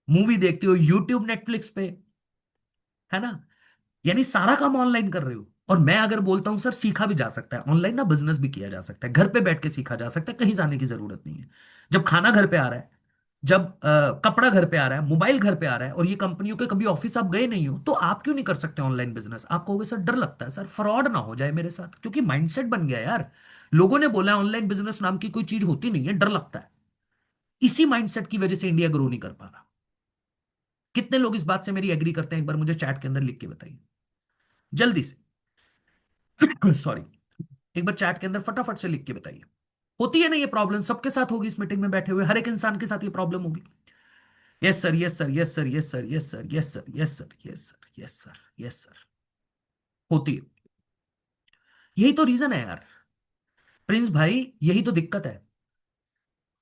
Speaker 14: मूवी देखते हो यूट्यूब नेटफ्लिक्स पे, है ना। यानी सारा काम ऑनलाइन कर रहे हो। और मैं अगर बोलता हूं सर सीखा भी जा सकता है ऑनलाइन ना, बिजनेस भी किया जा सकता है, घर पे बैठ के सीखा जा सकता है, कहीं जाने की जरूरत नहीं है। जब खाना घर पे आ रहा है, जब कपड़ा घर पे आ रहा है, मोबाइल घर पे आ रहा है, और ये कंपनियों के कभी ऑफिस आप गए नहीं हो, तो आप क्यों नहीं कर सकते ऑनलाइन बिजनेस। आप कहोगे सर डर लगता है, सर फ्रॉड ना हो जाए मेरे साथ, क्योंकि माइंडसेट बन गया यार। लोगों ने बोला ऑनलाइन बिजनेस नाम की कोई चीज होती नहीं है, डर लगता है। इसी माइंडसेट की वजह से इंडिया ग्रो नहीं कर पा रहा। कितने लोग इस बात से मेरी एग्री करते हैं, एक बार मुझे चैट के अंदर लिख के बताइए जल्दी से। सॉरी, एक बार चैट के अंदर फटाफट से लिख के बताइए। होती है ना ये प्रॉब्लम, सबके साथ होगी, इस मीटिंग में बैठे हुए हर एक इंसान के साथ ये प्रॉब्लम होगी। Yes sir, yes sir, yes sir, yes sir, yes sir, yes sir, yes sir, yes sir, yes sir, yes sir, होती है। यही तो रीजन है यार प्रिंस भाई, यही तो दिक्कत है।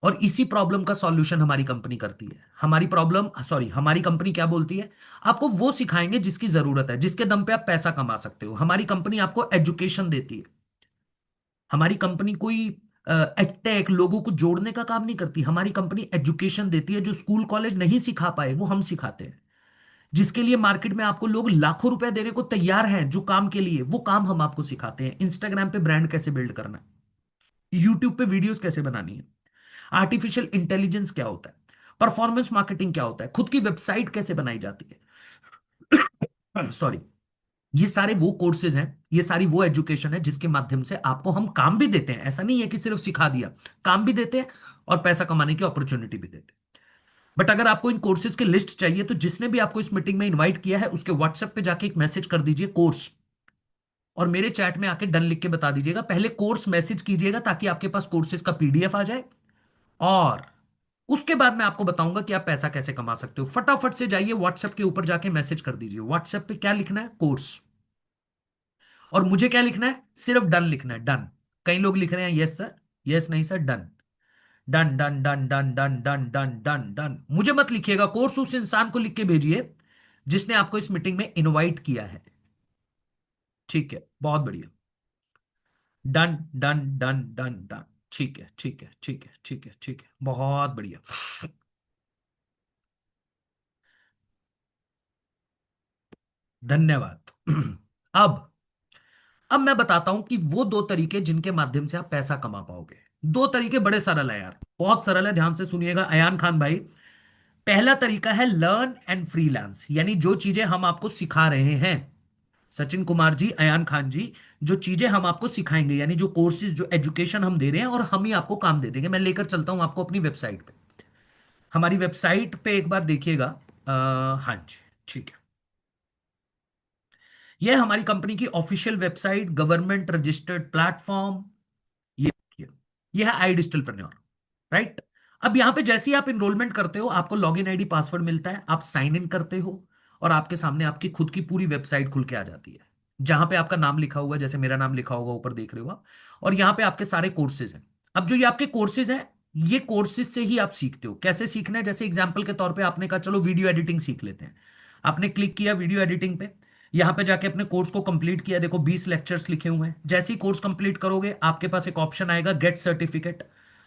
Speaker 14: और इसी प्रॉब्लम का सॉल्यूशन हमारी कंपनी करती है। हमारी कंपनी क्या बोलती है, आपको वो सिखाएंगे जिसकी जरूरत है, जिसके दम पे आप पैसा कमा सकते हो। हमारी कंपनी आपको एजुकेशन देती है। हमारी कंपनी कोई एडटेक लोगों को जोड़ने का काम नहीं करती। हमारी कंपनी एजुकेशन देती है, जो स्कूल कॉलेज नहीं सिखा पाए वो हम सिखाते हैं। जिसके लिए मार्केट में आपको लोग लाखों रुपए देने को तैयार हैं, जो काम के लिए, वो काम हम आपको सिखाते हैं। इंस्टाग्राम पे ब्रांड कैसे बिल्ड करना है, यूट्यूब पे वीडियोस कैसे बनानी है, आर्टिफिशियल इंटेलिजेंस क्या होता है, परफॉर्मेंस मार्केटिंग क्या होता है, खुद की वेबसाइट कैसे बनाई जाती है। सॉरी, ये सारे वो कोर्सेज हैं, ये सारी वो एजुकेशन है जिसके माध्यम से आपको हम काम भी देते हैं। ऐसा नहीं है कि सिर्फ सिखा दिया, काम भी देते हैं और पैसा कमाने की अपॉर्चुनिटी भी देते हैं। बट अगर आपको इन कोर्सेज की लिस्ट चाहिए तो जिसने भी आपको इस मीटिंग में इनवाइट किया है उसके व्हाट्सएप पे जाके एक मैसेज कर दीजिए कोर्स, और मेरे चैट में आके डन लिख के बता दीजिएगा। पहले कोर्स मैसेज कीजिएगा ताकि आपके पास कोर्सेज का पीडीएफ आ जाए, और उसके बाद मैं आपको बताऊंगा कि आप पैसा कैसे कमा सकते हो। फटाफट से जाइए व्हाट्सएप के ऊपर जाके मैसेज कर दीजिए। व्हाट्सएप पे क्या लिखना है, कोर्स, और मुझे क्या लिखना है, सिर्फ डन लिखना है, डन। कई लोग लिख रहे हैं यस सर, यस नहीं sir, done done done done done done done done done done. मुझे मत लिखिएगा कोर्स, उस इंसान को लिख के भेजिए जिसने आपको इस मीटिंग में इनवाइट किया है। ठीक है, बहुत बढ़िया, done done done done done. ठीक है, ठीक है, ठीक है, ठीक है, ठीक है, बहुत बढ़िया। धन्यवाद। अब मैं बताता हूं कि वो दो तरीके जिनके माध्यम से आप पैसा कमा पाओगे। दो तरीके बड़े सरल है यार, बहुत सरल है, ध्यान से सुनिएगा अयान खान भाई। पहला तरीका है लर्न एंड फ्रीलांस, यानी जो चीजें हम आपको सिखा रहे हैं, सचिन कुमार जी, अयान खान जी, जो चीजें हम आपको सिखाएंगे, यानी जो कोर्सेज, जो एजुकेशन हम दे रहे हैं, और हम ही आपको काम दे देंगे। मैं लेकर चलता हूं आपको अपनी वेबसाइट पे। हमारी वेबसाइट पे एक बार देखिएगा। हाँ जी, ठीक है, यह हमारी कंपनी की official website, government registered platform. ये ये है आई डिजिटलप्रेन्योर, राइट। अब यहां पे जैसे ही आप इनरोलमेंट करते हो आपको लॉगिन आईडी पासवर्ड मिलता है, आप साइन इन करते हो और आपके सामने आपकी खुद की पूरी वेबसाइट खुल के आ जाती है, जहां पे आपका नाम लिखा हुआ है, जैसे मेरा नाम लिखा होगा ऊपर देख रहे हो आप, और यहां पे आपके सारे कोर्सेज हैं। अब जो ये आपके कोर्सेज हैं ये कोर्सेज से ही आप सीखते हो। कैसे सीखना है, जैसे एग्जाम्पल के तौर पे आपने कहा चलो वीडियो एडिटिंग सीख लेते हैं, आपने क्लिक किया वीडियो एडिटिंग पे, यहां पे जाके अपने कोर्स को कंप्लीट किया, देखो 20 लेक्चर्स लिखे हुए हैं। जैसे ही कोर्स कंप्लीट करोगे आपके पास एक ऑप्शन आएगा गेट सर्टिफिकेट,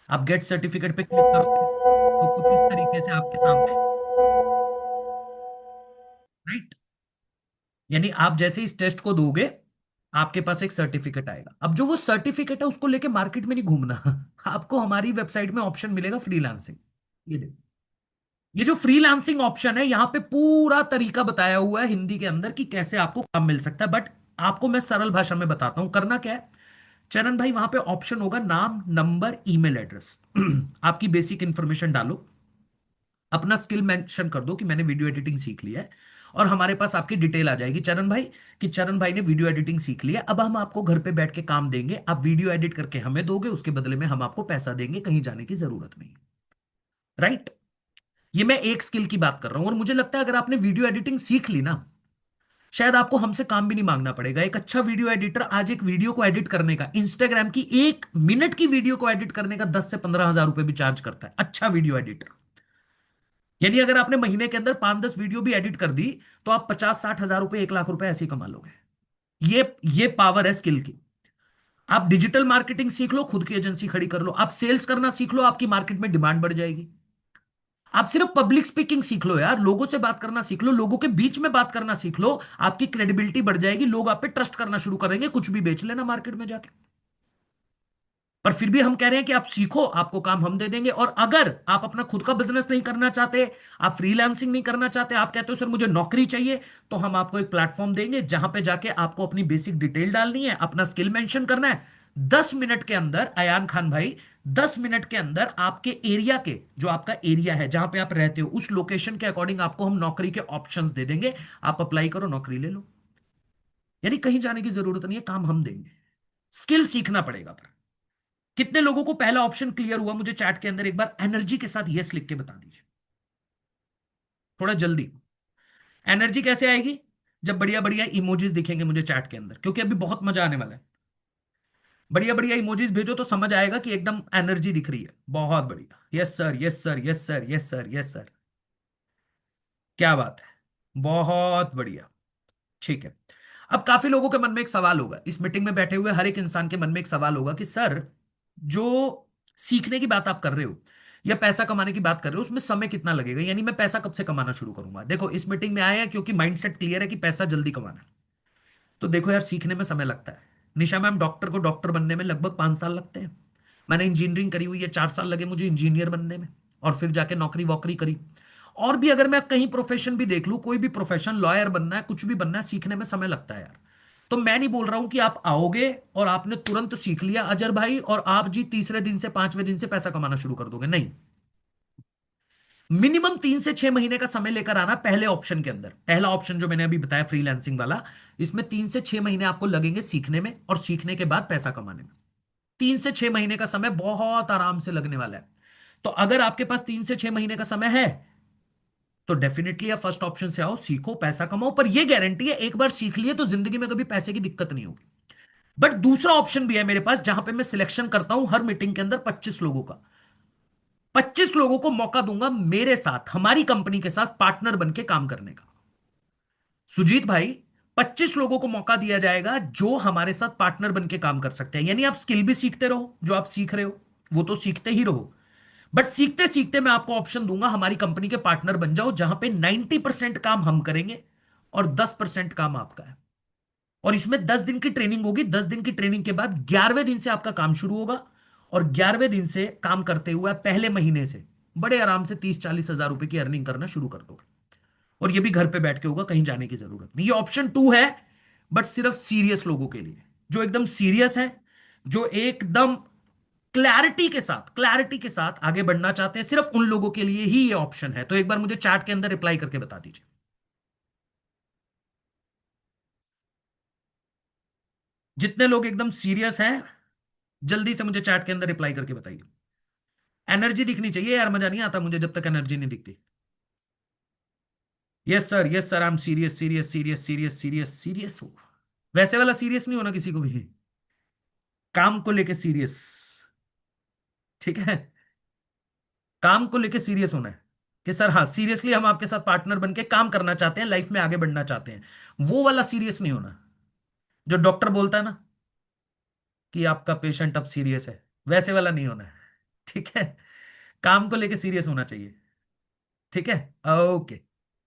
Speaker 14: आप गेट सर्टिफिकेट पे क्लिक करोगे तो कुछ इस तरीके से आपके सामने, राइट, यानी आप जैसे इस टेस्ट को दोगे आपके पास एक सर्टिफिकेट आएगा। अब जो वो सर्टिफिकेट है उसको लेके मार्केट में नहीं घूमना आपको हमारी वेबसाइट में ऑप्शन मिलेगा फ्रीलांसिंग। ये देखो, ये जो फ्रीलांसिंग ऑप्शन है यहां पे पूरा तरीका बताया हुआ है हिंदी के अंदर कि कैसे आपको काम मिल सकता है। बट आपको मैं सरल भाषा में बताता हूं करना क्या है। चरण भाई, वहां पे ऑप्शन होगा नाम, नंबर, ईमेल एड्रेस आपकी बेसिक इंफॉर्मेशन डालो, अपना स्किल मेंशन कर दो कि मैंने वीडियो एडिटिंग सीख लिया है, और हमारे पास आपकी डिटेल आ जाएगी चरण भाई कि चरण भाई ने वीडियो एडिटिंग सीख लिया, अब हम आपको घर पे बैठ के काम देंगे, आप वीडियो एडिट करके हमें दोगे, उसके बदले में हम आपको पैसा देंगे, कहीं जाने की जरूरत नहीं। राइट, ये मैं एक स्किल की बात कर रहा हूं, और मुझे लगता है अगर आपने वीडियो एडिटिंग सीख ली ना, शायद आपको हमसे काम भी नहीं मांगना पड़ेगा। एक अच्छा वीडियो एडिटर आज एक वीडियो को एडिट करने का, इंस्टाग्राम की 1 मिनट की वीडियो को एडिट करने का 10 से 15 हजार रुपए भी चार्ज करता है, अच्छा वीडियो एडिटर। यानी अगर आपने महीने के अंदर 5-10 वीडियो भी एडिट कर दी तो आप 50-60 हजार रुपए, 1 लाख रुपए ऐसे ही कमा लोगे। ये पावर है स्किल की। आप डिजिटल मार्केटिंग सीख लो, खुद की एजेंसी खड़ी कर लो, आप सेल्स करना सीख लो, आपकी मार्केट में डिमांड बढ़ जाएगी। आप सिर्फ पब्लिक स्पीकिंग सीख लो यार, लोगों से बात करना सीख लो, लोगों के बीच में बात करना सीख लो, आपकी क्रेडिबिलिटी बढ़ जाएगी, लोग आप पे ट्रस्ट करना शुरू करेंगे, कुछ भी बेच लेना मार्केट में जाके। पर फिर भी हम कह रहे हैं कि आप सीखो, आपको काम हम दे देंगे। और अगर आप अपना खुद का बिजनेस नहीं करना चाहते, आप फ्रीलांसिंग नहीं करना चाहते, आप कहते हो सर मुझे नौकरी चाहिए, तो हम आपको एक प्लेटफॉर्म देंगे जहां पे जाके आपको अपनी बेसिक डिटेल डालनी है, अपना स्किल मेंशन करना है। 10 मिनट के अंदर अयान खान भाई, 10 मिनट के अंदर आपके एरिया के, जो आपका एरिया है जहां पे आप रहते हो, उस लोकेशन के अकॉर्डिंग आपको हम नौकरी के ऑप्शंस दे देंगे, आप अप्लाई करो, नौकरी ले लो। यानी कहीं जाने की जरूरत नहीं है, काम हम देंगे। स्किल सीखना पड़ेगा। पर कितने लोगों को पहला ऑप्शन क्लियर हुआ, मुझे चैट के अंदर एक बार एनर्जी के साथ यस लिख के बता दीजिए, थोड़ा जल्दी। एनर्जी कैसे आएगी? जब बढ़िया बढ़िया इमोजीज दिखेंगे मुझे चैट के अंदर, क्योंकि अभी बहुत मजा आने वाला है। बढ़िया बढ़िया इमोजीज भेजो तो समझ आएगा कि एकदम एनर्जी दिख रही है। बहुत बढ़िया, yes sir, yes sir, yes sir, yes sir, yes sir, क्या बात है, बहुत बढ़िया। ठीक है, अब काफी लोगों के मन में एक सवाल होगा, इस मीटिंग में बैठे हुए हर एक इंसान के मन में एक सवाल होगा कि सर, जो सीखने की बात आप कर रहे हो या पैसा कमाने की बात कर रहे हो, उसमें समय कितना लगेगा, यानी मैं पैसा कब से कमाना शुरू करूंगा? देखो, इस मीटिंग में आए हैं क्योंकि माइंडसेट क्लियर है कि पैसा जल्दी कमाना है। तो देखो यार, सीखने में समय लगता है। निशा मैम, डॉक्टर को डॉक्टर बनने में लगभग 5 साल लगते हैं। मैंने इंजीनियरिंग करी हुई है, 4 साल लगे मुझे इंजीनियर बनने में, और फिर जाके नौकरी वोकरी करी। और भी अगर मैं कहीं प्रोफेशन भी देख लूं, कोई भी प्रोफेशन, लॉयर बनना है, कुछ भी बनना है, सीखने में समय लगता है यार। तो मैं नहीं बोल रहा हूं कि आप आओगे और आपने तुरंत सीख लिया अजर भाई, और आप जी तीसरे दिन से 5वें दिन से पैसा कमाना शुरू कर दोगे, नहीं। मिनिमम 3 से 6 महीने का समय लेकर आना। पहले ऑप्शन के अंदर, पहला ऑप्शन जो मैंने अभी बताया फ्रीलांसिंग वाला, इसमें 3 से 6 महीने आपको लगेंगे सीखने में, और सीखने के बाद पैसा कमाने में। 3 से 6 महीने का समय बहुत आराम से लगने वाला है। तो अगर आपके पास 3 से 6 महीने का समय है तो डेफिनेटली आप फर्स्ट ऑप्शन से आओ, सीखो, पैसा कमाओ। पर यह गारंटी है, एक बार सीख लिए तो जिंदगी में कभी पैसे की दिक्कत नहीं होगी। बट दूसरा ऑप्शन भी है मेरे पास, जहां पे मैं सिलेक्शन करता हूं हर मीटिंग के अंदर 25 लोगों का। 25 लोगों को मौका दूंगा मेरे साथ, हमारी कंपनी के साथ पार्टनर बन के काम करने का। सुजीत भाई, 25 लोगों को मौका दिया जाएगा जो हमारे साथ पार्टनर बन के काम कर सकते हैं। यानी आप स्किल भी सीखते रहो, जो आप सीख रहे हो वो तो सीखते ही रहो, बट सीखते सीखते मैं आपको ऑप्शन दूंगा हमारी कंपनी के पार्टनर बन जाओ, जहां पे 90% काम हम करेंगे और 10% काम आपका है। और इसमें 10 दिन की ट्रेनिंग होगी। 10 दिन की ट्रेनिंग के बाद 11वें दिन से आपका काम शुरू होगा, और 11वें दिन से काम करते हुए पहले महीने से बड़े आराम से 30-40 हजार रुपए की अर्निंग करना शुरू कर दोगे। और ये भी घर पे बैठ के होगा, कहीं जाने की जरूरत नहीं। ये ऑप्शन 2 है, बट सिर्फ सीरियस लोगों के लिए, जो एकदम सीरियस है, जो एकदम क्लैरिटी के साथ आगे बढ़ना चाहते हैं, सिर्फ उन लोगों के लिए ही ये ऑप्शन है। तो एक बार मुझे चैट के अंदर रिप्लाई करके बता दीजिए, जितने लोग एकदम सीरियस हैं जल्दी से मुझे चैट के अंदर रिप्लाई करके बताइए। एनर्जी दिखनी चाहिए यार, मजा नहीं आता मुझे जब तक एनर्जी नहीं दिखती। Yes sir, yes sir, I am serious, serious, serious, serious, serious, serious हो। वैसे वाला सीरियस नहीं होना किसी को भी, काम को लेके सीरियस, ठीक है। काम को लेके सीरियस होना है कि सर हाँ सीरियसली हम आपके साथ पार्टनर बन के काम करना चाहते हैं, लाइफ में आगे बढ़ना चाहते हैं। वो वाला सीरियस नहीं होना जो डॉक्टर बोलता है ना कि आपका पेशेंट अब सीरियस है, वैसे वाला नहीं होना है। ठीक है, काम को लेके सीरियस होना चाहिए। ठीक है, ओके,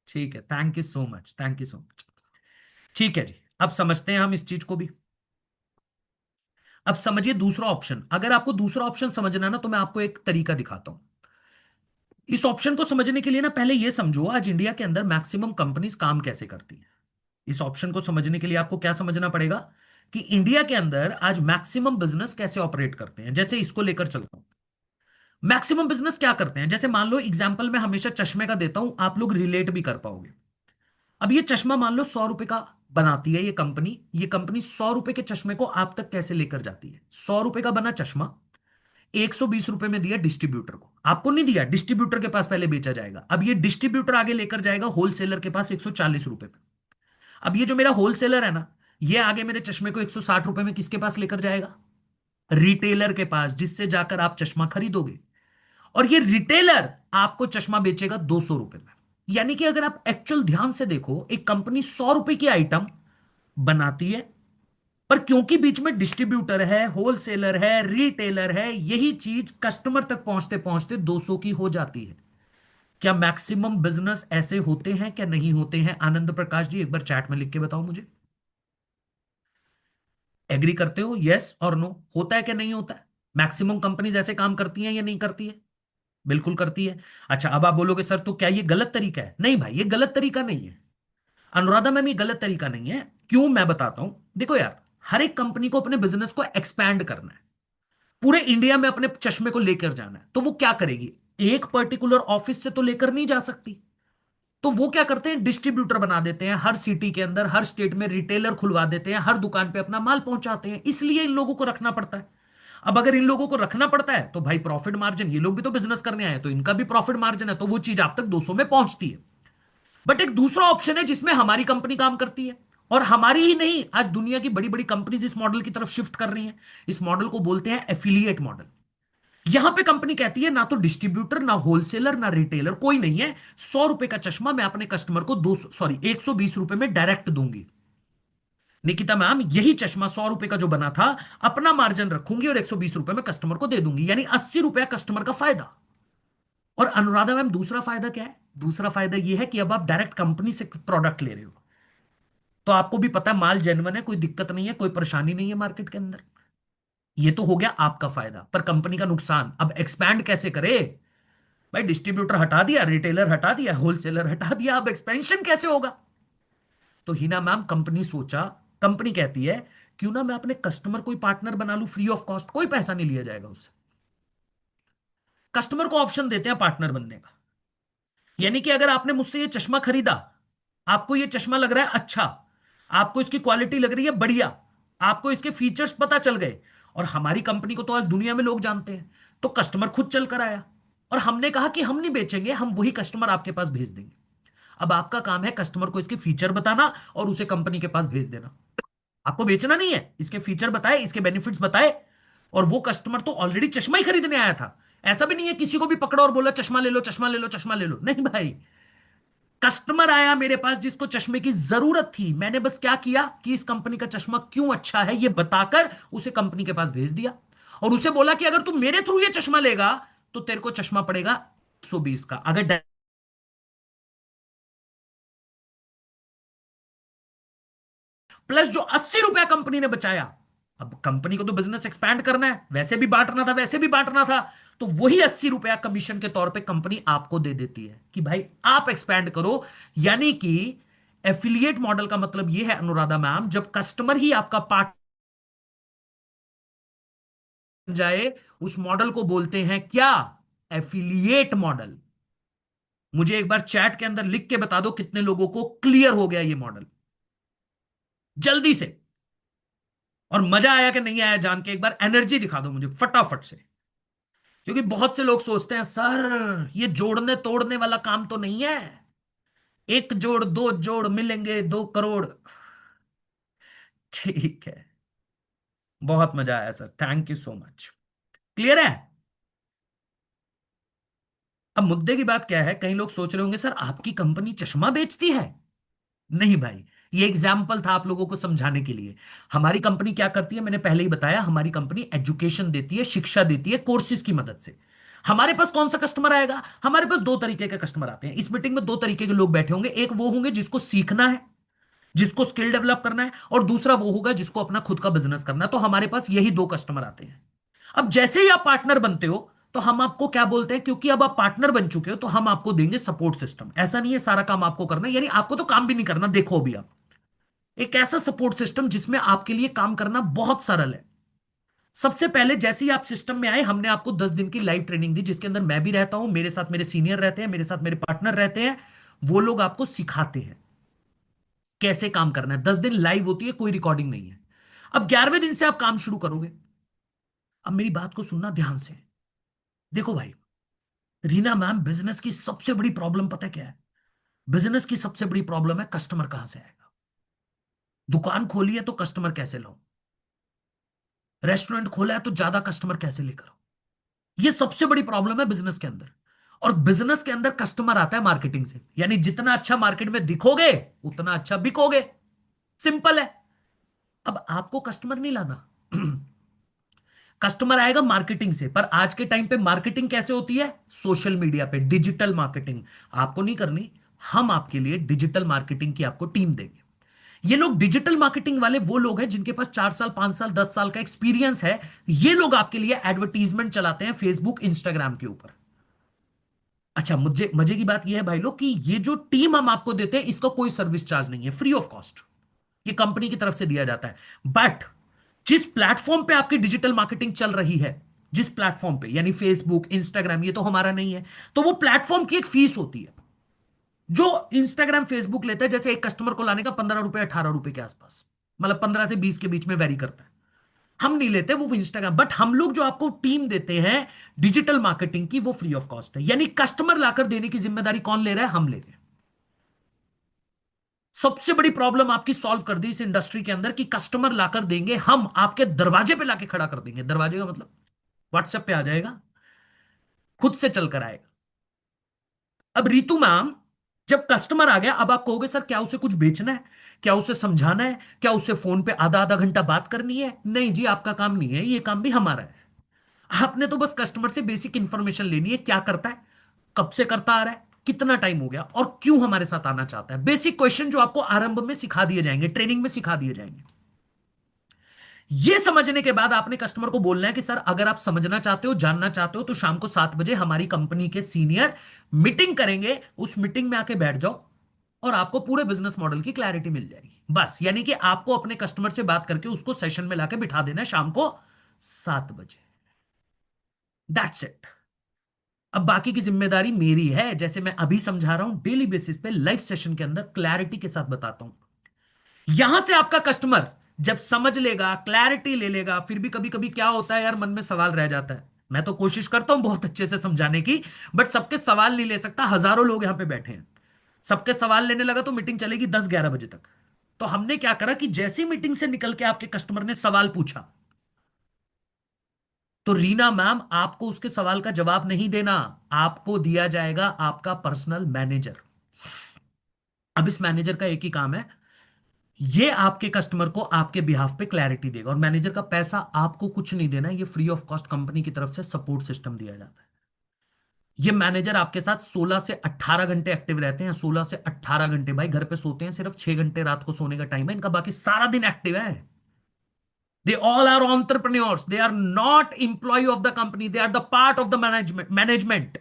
Speaker 14: ठीक है, thank you so much, thank you so much. ठीक है जी, अब समझते हैं हम इस चीज को भी। अब समझिए दूसरा ऑप्शन। अगर आपको दूसरा ऑप्शन समझना है ना, तो मैं आपको एक तरीका दिखाता हूं। इस ऑप्शन को समझने के लिए ना पहले यह समझो आज इंडिया के अंदर मैक्सिमम कंपनीज काम कैसे करती हैं। इस ऑप्शन को समझने के लिए आपको क्या समझना पड़ेगा कि इंडिया के अंदर आज मैक्सिमम बिजनेस कैसे ऑपरेट करते हैं। जैसे इसको लेकर चलता हूं, मैक्सिमम बिजनेस क्या करते हैं। जैसे मान लो एग्जांपल मैं हमेशा चश्मे का देता हूं, आप लोग रिलेट भी कर पाओगे। अब ये चश्मा मान लो 100 रुपए का बनाती है ये कंपनी 100 रुपए के चश्मे को आप तक कैसे लेकर जाती है। 100 रुपए का बना चश्मा 120 रुपए में दिया डिस्ट्रीब्यूटर को, आपको नहीं दिया, डिस्ट्रीब्यूटर के पास पहले बेचा जाएगा। अब ये डिस्ट्रीब्यूटर आगे लेकर जाएगा होलसेलर के पास 140 रुपए में। अब ये जो मेरा होलसेलर है ना, ये आगे मेरे चश्मे को 160 रुपए में किसके पास लेकर जाएगा, रिटेलर के पास, जिससे जाकर आप चश्मा खरीदोगे। और ये रिटेलर आपको चश्मा बेचेगा 200 रुपए में। यानी कि अगर आप एक्चुअल ध्यान से देखो, एक कंपनी 100 रुपए की आइटम बनाती है, पर क्योंकि बीच में डिस्ट्रीब्यूटर है, होलसेलर है, रिटेलर है, यही चीज कस्टमर तक पहुंचते पहुंचते 200 की हो जाती है। क्या मैक्सिमम बिजनेस ऐसे होते हैं क्या नहीं होते हैं? आनंद प्रकाश जी एक बार चैट में लिख के बताओ मुझे, एग्री करते हो, यस और नो? होता है क्या नहीं होता है? मैक्सिमम कंपनीज ऐसे काम करती हैं या नहीं करती है? बिल्कुल करती है। अच्छा, अब आप बोलोगे सर तो क्या ये गलत तरीका है? नहीं भाई, ये गलत तरीका नहीं है। अनुराधा मैम, ये गलत तरीका नहीं है। क्यों, मैं बताता हूं। देखो यार, हर एक कंपनी को अपने बिजनेस को एक्सपैंड करना है, पूरे इंडिया में अपने चश्मे को लेकर जाना है। तो वो क्या करेगी, एक पर्टिकुलर ऑफिस से तो लेकर नहीं जा सकती। तो वो क्या करते हैं, डिस्ट्रीब्यूटर बना देते हैं, हर सिटी के अंदर हर स्टेट में रिटेलर खुलवा देते हैं, हर दुकान पे अपना माल पहुंचाते हैं। इसलिए इन लोगों को रखना पड़ता है। अब अगर इन लोगों को रखना पड़ता है तो भाई प्रॉफिट मार्जिन, ये लोग भी तो बिजनेस करने आए, तो इनका भी प्रॉफिट मार्जिन है, तो वो चीज आप तक 200 में पहुंचती है। बट एक दूसरा ऑप्शन है जिसमें हमारी कंपनी काम करती है, और हमारी ही नहीं, आज दुनिया की बड़ी बड़ी कंपनीज इस मॉडल की तरफ शिफ्ट कर रही हैं। इस मॉडल को बोलते हैं एफिलिएट मॉडल। यहां पे कंपनी कहती है ना तो डिस्ट्रीब्यूटर, ना होलसेलर, ना रिटेलर, कोई नहीं है। 100 रुपए का चश्मा मैं अपने कस्टमर को 120 रुपए में डायरेक्ट दूंगी। निकिता मैम, यही चश्मा 100 रुपए का जो बना था, अपना मार्जिन रखूंगी और 120 रुपए में कस्टमर को दे दूंगी, यानी 80 रुपया कस्टमर का फायदा। और अनुराधा मैम, दूसरा फायदा क्या है? दूसरा फायदा यह है कि अब आप डायरेक्ट कंपनी से प्रोडक्ट ले रहे हो, तो आपको भी पता है माल जेन्युइन है, कोई दिक्कत नहीं है, कोई परेशानी नहीं है मार्केट के अंदर। ये तो हो गया आपका फायदा, पर कंपनी का नुकसान। अब एक्सपैंड कैसे करे भाई? डिस्ट्रीब्यूटर हटा दिया, रिटेलर हटा दिया, होलसेलर हटा दिया, अब एक्सपेंशन कैसे होगा? तो हिना मैम, कंपनी कहती है क्यों ना मैं अपने कस्टमर को पार्टनर बना लूं फ्री ऑफ कॉस्ट, कोई पैसा नहीं लिया जाएगा उससे। कस्टमर को ऑप्शन देते हैं पार्टनर बनने का। यानी कि अगर आपने मुझसे ये चश्मा खरीदा, आपको ये चश्मा लग रहा है अच्छा, आपको इसकी क्वालिटी लग रही है बढ़िया, आपको इसके फीचर्स पता चल गए, और हमारी कंपनी को तो आज दुनिया में लोग जानते हैं, तो कस्टमर खुद चल कर आया और हमने कहा कि हम नहीं बेचेंगे, हम वही कस्टमर आपके पास भेज देंगे। अब आपका काम है कस्टमर को इसके फीचर बताना और उसे कंपनी के पास भेज देना। आपको बेचना नहीं है, इसके फीचर बताए, इसके बेनिफिट्स बताए, और वो कस्टमर तो ऑलरेडी चश्मा ही खरीदने आया था। ऐसा भी नहीं है किसी को भी पकड़ो और बोला चश्मा ले लो, चश्मा ले लो, चश्मा ले लो, नहीं भाई। कस्टमर आया मेरे पास जिसको चश्मे की जरूरत थी, मैंने बस क्या किया कि इस कंपनी का चश्मा क्यों अच्छा है ये बताकर उसे कंपनी के पास भेज दिया, और उसे बोला कि अगर तू मेरे थ्रू ये चश्मा लेगा तो तेरे को चश्मा पड़ेगा 120 का। अगर प्लस जो 80 रुपया कंपनी ने बचाया, अब कंपनी को तो बिजनेस एक्सपैंड करना है, वैसे भी बांटना था, वैसे भी बांटना था, तो वही 80 रुपया कमीशन के तौर पे कंपनी आपको दे देती है कि भाई आप एक्सपैंड करो। यानी कि एफिलिएट मॉडल का मतलब यह है अनुराधा मैम, जब कस्टमर ही आपका पार्ट जाए, उस मॉडल को बोलते हैं क्या? Affiliate model. मुझे एक बार चैट के अंदर लिख के बता दो कितने लोगों को क्लियर हो गया ये मॉडल, जल्दी से। और मजा आया कि नहीं आया जान के एक बार एनर्जी दिखा दो मुझे फटाफट से, क्योंकि बहुत से लोग सोचते हैं सर ये जोड़ने तोड़ने वाला काम तो नहीं है, एक जोड़ दो जोड़ मिलेंगे 2 करोड़। ठीक है, बहुत मजा आया sir, thank you so much. Clear है? अब मुद्दे की बात क्या है, कई लोग सोच रहे होंगे सर आपकी कंपनी चश्मा बेचती है। नहीं भाई, ये एग्जाम्पल था आप लोगों को समझाने के लिए। हमारी कंपनी क्या करती है, मैंने पहले ही बताया, हमारी कंपनी एजुकेशन देती है, शिक्षा देती है कोर्सेज की मदद से। हमारे पास कौन सा कस्टमर आएगा, हमारे पास दो तरीके के कस्टमर आते हैं। इस मीटिंग में दो तरीके के लोग बैठे होंगे, एक वो होंगे जिसको सीखना है, जिसको स्किल डेवलप करना है, और दूसरा वो होगा जिसको अपना खुद का बिजनेस करना है। तो हमारे पास यही दो कस्टमर आते हैं। अब जैसे ही आप पार्टनर बनते हो तो हम आपको क्या बोलते हैं, क्योंकि अब आप पार्टनर बन चुके हो तो हम आपको देंगे सपोर्ट सिस्टम। ऐसा नहीं है सारा काम आपको करना है, यानी आपको तो काम भी नहीं करना। देखो अभी आप एक ऐसा सपोर्ट सिस्टम जिसमें आपके लिए काम करना बहुत सरल है। सबसे पहले जैसे ही आप सिस्टम में आए, हमने आपको 10 दिन की लाइव ट्रेनिंग दी, जिसके अंदर मैं भी रहता हूं, मेरे साथ मेरे सीनियर रहते हैं, मेरे साथ मेरे पार्टनर रहते हैं। वो लोग आपको सिखाते हैं कैसे काम करना है। 10 दिन लाइव होती है, कोई रिकॉर्डिंग नहीं है। अब 11वें दिन से आप काम शुरू करोगे। अब मेरी बात को सुनना ध्यान से। देखो भाई, रीना मैम, बिजनेस की सबसे बड़ी प्रॉब्लम पता है क्या है? बिजनेस की सबसे बड़ी प्रॉब्लम है कस्टमर कहां से आएगा। दुकान खोली है तो कस्टमर कैसे लाओ, रेस्टोरेंट खोला है तो ज्यादा कस्टमर कैसे लेकर आओ। ये सबसे बड़ी प्रॉब्लम है बिजनेस के अंदर। और बिजनेस के अंदर कस्टमर आता है मार्केटिंग से, यानी जितना अच्छा मार्केट में दिखोगे उतना अच्छा बिकोगे। सिंपल है। अब आपको कस्टमर नहीं लाना, कस्टमर आएगा मार्केटिंग से। पर आज के टाइम पे मार्केटिंग कैसे होती है? सोशल मीडिया पे डिजिटल मार्केटिंग आपको नहीं करनी, हम आपके लिए डिजिटल मार्केटिंग की आपको टीम देंगे। ये लोग डिजिटल मार्केटिंग वाले वो लोग हैं जिनके पास 4 साल 5 साल 10 साल का एक्सपीरियंस है। ये लोग आपके लिए एडवर्टीजमेंट चलाते हैं फेसबुक इंस्टाग्राम के ऊपर। अच्छा, मुझे मजे की बात यह है भाई लोग कि ये जो टीम हम आपको देते हैं इसका कोई सर्विस चार्ज नहीं है, फ्री ऑफ कॉस्ट। ये कंपनी की तरफ से दिया जाता है। बट जिस प्लेटफॉर्म पे आपकी डिजिटल मार्केटिंग चल रही है, जिस प्लेटफॉर्म पे, यानी फेसबुक इंस्टाग्राम, ये तो हमारा नहीं है, तो वो प्लेटफॉर्म की एक फीस होती है जो इंस्टाग्राम फेसबुक लेता है। जैसे एक कस्टमर को लाने का 15 रुपए 18 रुपए के आसपास, मतलब 15 से 20 के बीच में वेरी करता है। हम नहीं लेते वो इंस्टाग्राम। बट हम लोग जो आपको टीम देते हैं डिजिटल मार्केटिंग की, वो फ्री ऑफ कॉस्ट है। यानी कस्टमर लाकर देने की जिम्मेदारी कौन ले रहा है? हम ले रहे हैं। सबसे बड़ी प्रॉब्लम आपकी सॉल्व कर दी इस इंडस्ट्री के अंदर कि कस्टमर लाकर देंगे हम, आपके दरवाजे पे लाके खड़ा कर देंगे। दरवाजे का मतलब व्हाट्सएप पे आ जाएगा, खुद से चलकर आएगा। अब रीतू मैम, जब कस्टमर आ गया, अब आप कहोगे सर क्या उसे कुछ बेचना है, क्या उसे समझाना है, क्या उसे फोन पे आधा आधा घंटा बात करनी है? नहीं जी, आपका काम नहीं है, ये काम भी हमारा है। आपने तो बस कस्टमर से बेसिक इंफॉर्मेशन लेनी है, क्या करता है, कब से करता आ रहा है, कितना टाइम हो गया, और क्यों हमारे साथ आना चाहता है। बेसिक क्वेश्चन जो आपको आरंभ में सिखा दिए जाएंगे, ट्रेनिंग में सिखा दिए जाएंगे। ये समझने के बाद आपने कस्टमर को बोलना है कि सर अगर आप समझना चाहते हो, जानना चाहते हो, तो शाम को 7 बजे हमारी कंपनी के सीनियर मीटिंग करेंगे, उस मीटिंग में आके बैठ जाओ और आपको पूरे बिजनेस मॉडल की क्लैरिटी मिल जाएगी। बस, यानी कि आपको अपने कस्टमर से बात करके उसको सेशन में लाके बिठा देना है शाम को 7 बजे। That's it. अब बाकी की जिम्मेदारी मेरी है, जैसे मैं अभी समझा रहा हूं, डेली बेसिस पे लाइव सेशन के अंदर क्लैरिटी के साथ बताता हूं। यहां से आपका कस्टमर जब समझ लेगा, क्लैरिटी ले लेगा, फिर भी कभी कभी क्या होता है यार, मन में सवाल रह जाता है। मैं तो कोशिश करता हूं बहुत अच्छे से समझाने की, बट सबके सवाल नहीं ले सकता। हजारों लोग यहां पे बैठे हैं, सबके सवाल लेने लगा तो मीटिंग चलेगी 10-11 बजे तक। तो हमने क्या करा कि जैसी मीटिंग से निकल के आपके कस्टमर ने सवाल पूछा, तो रीना मैम आपको उसके सवाल का जवाब नहीं देना, आपको दिया जाएगा आपका पर्सनल मैनेजर। अब इस मैनेजर का एक ही काम है, ये आपके कस्टमर को आपके बिहाफ पे क्लैरिटी देगा। और मैनेजर का पैसा आपको कुछ नहीं देना है, ये फ्री ऑफ कॉस्ट कंपनी की तरफ से सपोर्ट सिस्टम दिया जाता है। ये मैनेजर आपके साथ 16 से 18 घंटे एक्टिव रहते हैं। 16 से 18 घंटे भाई, घर पे सोते हैं सिर्फ 6 घंटे रात को सोने का टाइम है इनका, बाकी सारा दिन एक्टिव है। They all are entrepreneurs. They are not employee of the company. They are the part of the management.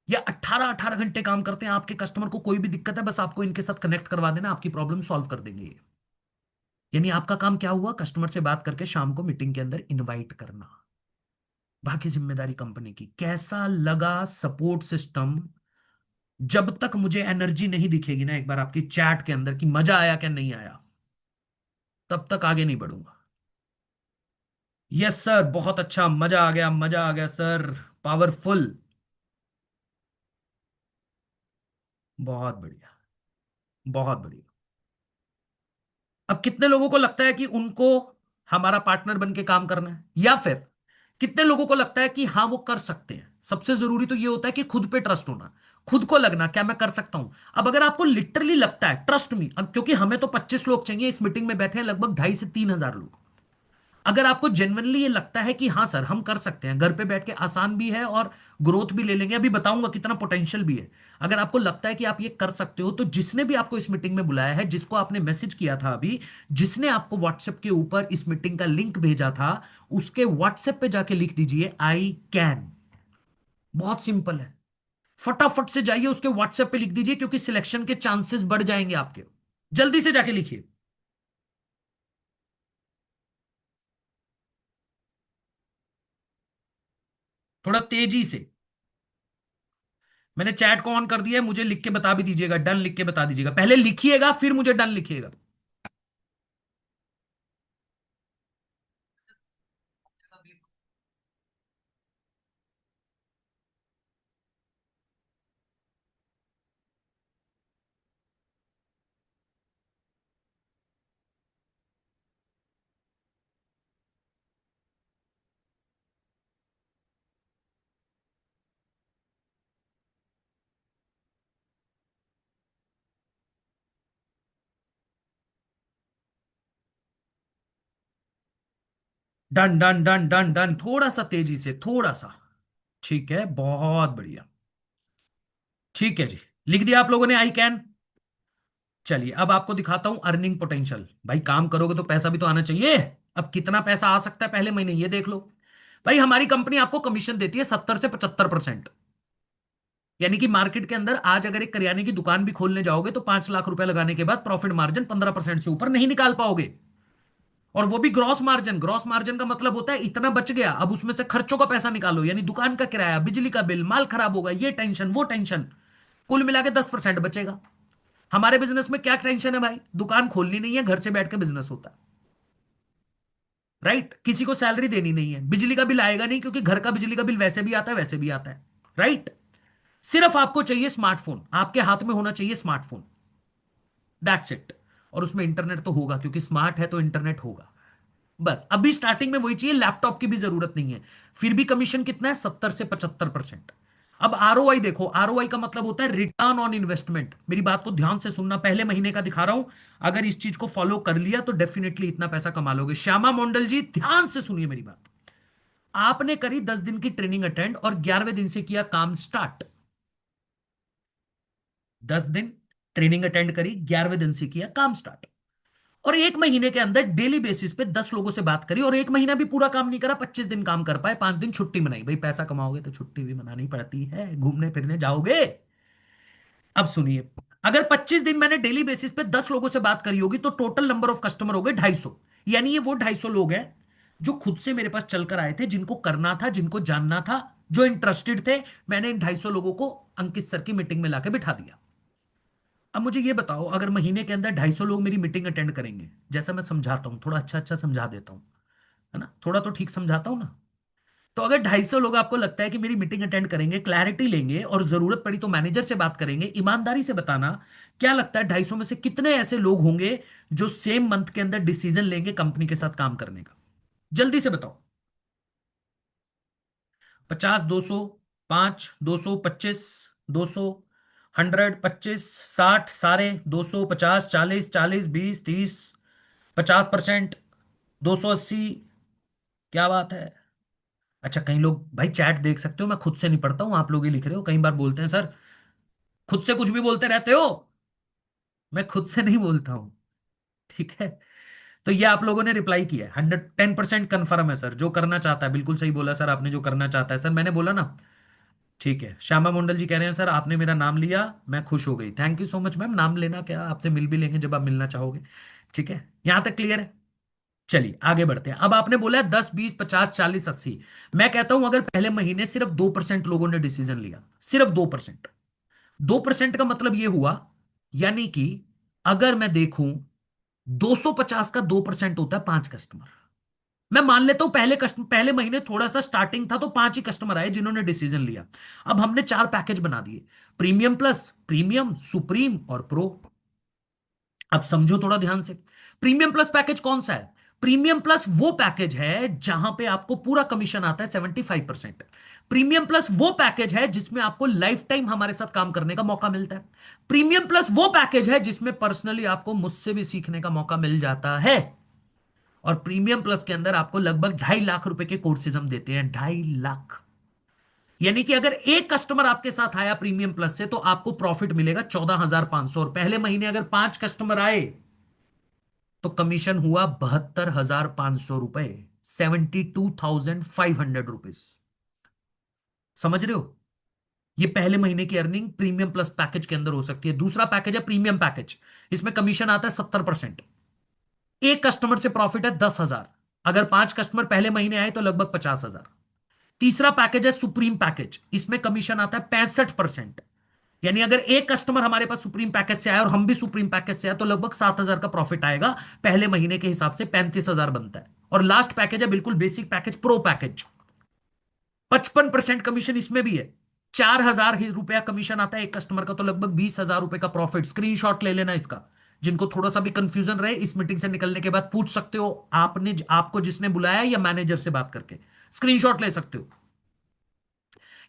Speaker 14: ये 18 घंटे काम करते हैं। आपके कस्टमर को कोई भी दिक्कत है, बस आपको इनके साथ कनेक्ट करवा देना, आपकी प्रॉब्लम सॉल्व कर देंगे ये। यानी आपका काम क्या हुआ? कस्टमर से बात करके शाम को मीटिंग के अंदर इनवाइट करना। बाकी जिम्मेदारी कंपनी की। कैसा लगा सपोर्ट सिस्टम? जब तक मुझे एनर्जी नहीं दिखेगी ना एक बार आपकी चैट के अंदर कि मजा आया क्या नहीं आया, तब तक आगे नहीं बढ़ूंगा। यस सर, बहुत अच्छा, मजा आ गया, मजा आ गया सर, पावरफुल, बहुत बढ़िया, बहुत बढ़िया। अब कितने लोगों को लगता है कि उनको हमारा पार्टनर बन के काम करना है, या फिर कितने लोगों को लगता है कि हाँ वो कर सकते हैं? सबसे जरूरी तो ये होता है कि खुद पे ट्रस्ट होना, खुद को लगना क्या मैं कर सकता हूं। अब अगर आपको लिटरली लगता है, ट्रस्ट मी, अब क्योंकि हमें तो 25 लोग चाहिए, इस मीटिंग में बैठे हैं लगभग 2,500 से 3,000 लोग। अगर आपको जेन्युइनली ये लगता है कि हाँ सर हम कर सकते हैं, घर पे बैठ के आसान भी है और ग्रोथ भी ले लेंगे, अभी बताऊंगा कितना पोटेंशियल भी है, अगर आपको लगता है कि आप ये कर सकते हो, तो जिसने भी आपको इस मीटिंग में बुलाया है, जिसको आपने मैसेज किया था अभी, जिसने आपको व्हाट्सएप के ऊपर इस मीटिंग का लिंक भेजा था, उसके व्हाट्सएप पे जाके लिख दीजिए आई कैन। बहुत सिंपल है, फटाफट से जाइए उसके व्हाट्सएप पे लिख दीजिए, क्योंकि सिलेक्शन के चांसेस बढ़ जाएंगे आपके। जल्दी से जाके लिखिए। थोड़ा तेजी से, मैंने चैट को ऑन कर दिया है, मुझे लिख के बता भी दीजिएगा, डन लिख के बता दीजिएगा, पहले लिखिएगा फिर मुझे डन लिखिएगा। Done done done done done, थोड़ा सा तेजी से, थोड़ा सा। ठीक है, बहुत बढ़िया। ठीक है जी, लिख दिया आप लोगों ने आई कैन। चलिए अब आपको दिखाता हूं अर्निंग पोटेंशियल। भाई काम करोगे तो पैसा भी तो आना चाहिए। अब कितना पैसा आ सकता है पहले महीने ये देख लो। भाई हमारी कंपनी आपको कमीशन देती है 70 से 75%। यानी कि मार्केट के अंदर आज अगर एक करियाने की दुकान भी खोलने जाओगे तो 5 लाख रुपए लगाने के बाद प्रॉफिट मार्जिन 15% से ऊपर नहीं निकाल पाओगे। और वो भी ग्रॉस मार्जिन। ग्रॉस मार्जिन का मतलब होता है इतना बच गया, अब उसमें से खर्चों का पैसा निकालो, यानी दुकान का किराया, बिजली का बिल, माल खराब होगा, ये टेंशन वो टेंशन, कुल मिला के 10% बचेगा। हमारे बिजनेस में क्या टेंशन है भाई, दुकान खोलनी नहीं है, घर से बैठ के बिजनेस होता है, राइट। किसी को सैलरी देनी नहीं है, बिजली का बिल आएगा नहीं, क्योंकि घर का बिजली का बिल वैसे भी आता है वैसे भी आता है, राइट। सिर्फ आपको चाहिए स्मार्टफोन, आपके हाथ में होना चाहिए स्मार्टफोन, दैट्स इट। और उसमें इंटरनेट तो होगा, क्योंकि स्मार्ट है तो इंटरनेट होगा। बस अभी स्टार्टिंग में वही चाहिए, लैपटॉप की भी जरूरत नहीं है। फिर भी कमीशन कितना है, 70 से 75%। अब आरओआई देखो, आरओआई का मतलब होता है रिटर्न ऑन इन्वेस्टमेंट। मेरी बात को ध्यान से सुनना, पहले महीने का दिखा रहा हूं, अगर इस चीज को फॉलो कर लिया तो डेफिनेटली इतना पैसा कमा लोगे। श्यामा मंडल जी ध्यान से सुनिए मेरी बात। आपने करी 10 दिन की ट्रेनिंग अटेंड और 11वें दिन से किया काम स्टार्ट। 10 दिन ट्रेनिंग अटेंड करी, 11वें दिन से किया काम स्टार्ट, और 1 महीने के अंदर डेली बेसिस पे 10 लोगों से बात करी, और 1 महीना भी पूरा काम नहीं करा, 25 दिन काम कर पाए, 5 दिन छुट्टी मनाई। भाई पैसा कमाओगे तो छुट्टी भी मनानी पड़ती है, घूमने फिरने जाओगे। अब सुनिए, अगर 25 दिन मैंने डेली बेसिस पे 10 लोगों से बात करी होगी तो टोटल नंबर ऑफ कस्टमर हो गए 250। यानी ये वो 250 लोग हैं जो खुद से मेरे पास चलकर आए थे, जिनको करना था, जिनको जानना था, जो इंटरेस्टेड थे। मैंने इन 250 लोगों को अंकित सर की मीटिंग में लाके बिठा दिया। अब मुझे ये बताओ, अगर महीने के अंदर 250 लोग मेरी मीटिंग अटेंड करेंगे, जैसा मैं समझाता हूं, थोड़ा अच्छा अच्छा समझा देता हूं, है ना, थोड़ा तो ठीक समझाता हूं ना। तो अगर 250 लोग आपको लगता है कि मेरी मीटिंग अटेंड करेंगे, क्लैरिटी लेंगे, और जरूरत पड़ी तो मैनेजर से बात करेंगे, ईमानदारी से बताना क्या लगता है 250 में से कितने ऐसे लोग होंगे जो सेम मंथ के अंदर डिसीजन लेंगे कंपनी के साथ काम करने का? जल्दी से बताओ। 50, 200, 5, 200, 25, 200, 100, 25, 60, सारे 200, 50, 40, 40, 20, 30, 50%, 280। क्या बात है। अच्छा, कई लोग भाई चैट देख सकते हो, मैं खुद से नहीं पढ़ता हूं, आप लोग ही लिख रहे हो। कई बार बोलते हैं सर खुद से कुछ भी बोलते रहते हो। मैं खुद से नहीं बोलता हूं, ठीक है। तो ये आप लोगों ने रिप्लाई किया है, 110% कन्फर्म है सर, जो करना चाहता है। बिल्कुल सही बोला सर आपने, जो करना चाहता है सर, मैंने बोला ना। ठीक है, श्यामा मंडल जी कह रहे हैं सर आपने मेरा नाम लिया, मैं खुश हो गई। Thank you so much ma'am, नाम लेना क्या, आपसे मिल भी लेंगे जब आप मिलना चाहोगे। ठीक है, यहां तक क्लियर है। चलिए आगे बढ़ते हैं। अब आपने बोला है 10, 20, 50, 40, 80। मैं कहता हूं अगर पहले महीने सिर्फ 2% लोगों ने डिसीजन लिया, सिर्फ 2%, 2% का मतलब यह हुआ, यानी कि अगर मैं देखूं 250 का 2% होता है 5 कस्टमर। मैं मान लेता हूं पहले महीने थोड़ा सा स्टार्टिंग था तो 5 ही कस्टमर आए जिन्होंने डिसीजन लिया। अब हमने 4 पैकेज बना दिए, प्रीमियम प्लस, प्रीमियम, सुप्रीम और प्रो। अब समझो थोड़ा ध्यान से, प्रीमियम प्लस पैकेज कौन सा है? प्रीमियम प्लस वो पैकेज है जहां पे आपको पूरा कमीशन आता है 75%। प्रीमियम प्लस वो पैकेज है जिसमें आपको लाइफ टाइम हमारे साथ काम करने का मौका मिलता है। प्रीमियम प्लस वो पैकेज है जिसमें पर्सनली आपको मुझसे भी सीखने का मौका मिल जाता है। और प्रीमियम प्लस के अंदर आपको लगभग 2.5 लाख रुपए के कोर्सेज हम देते हैं, 2.5 लाख। यानी कि अगर एक कस्टमर आपके साथ आया प्रीमियम प्लस से तो आपको प्रॉफिट मिलेगा 14,500, और पहले महीने अगर 5 कस्टमर आए तो कमीशन हुआ 72,500 रुपए, 72,500 रुपीज। समझ रहे हो? ये पहले महीने की अर्निंग प्रीमियम प्लस पैकेज के अंदर हो सकती है। दूसरा पैकेज है प्रीमियम पैकेज, इसमें कमीशन आता है 70%। एक कस्टमर से प्रॉफिट है 10,000, अगर 5 कस्टमर पहले महीने आए तो लगभग 50,000। तीसरा पैकेज है सुप्रीम पैकेज, इसमें कमीशन आता है 65%। यानी अगर एक कस्टमर हमारे पास सुप्रीम पैकेज से आया और हम भी सुप्रीम पैकेज से आए तो लगभग 7,000 का प्रॉफिट आएगा, पहले महीने के हिसाब से 35,000 बनता है। और लास्ट पैकेज है बिल्कुल basic package, pro package, 55% commission इसमें भी है। 4,000 रुपया कमीशन आता है एक कस्टमर का, तो लगभग 20,000 रुपए का प्रॉफिट। स्क्रीनशॉट ले लेना इसका। जिनको थोड़ा सा भी कंफ्यूजन रहे इस मीटिंग से निकलने के बाद पूछ सकते हो, आपको जिसने बुलाया या मैनेजर से बात करके स्क्रीनशॉट ले सकते हो।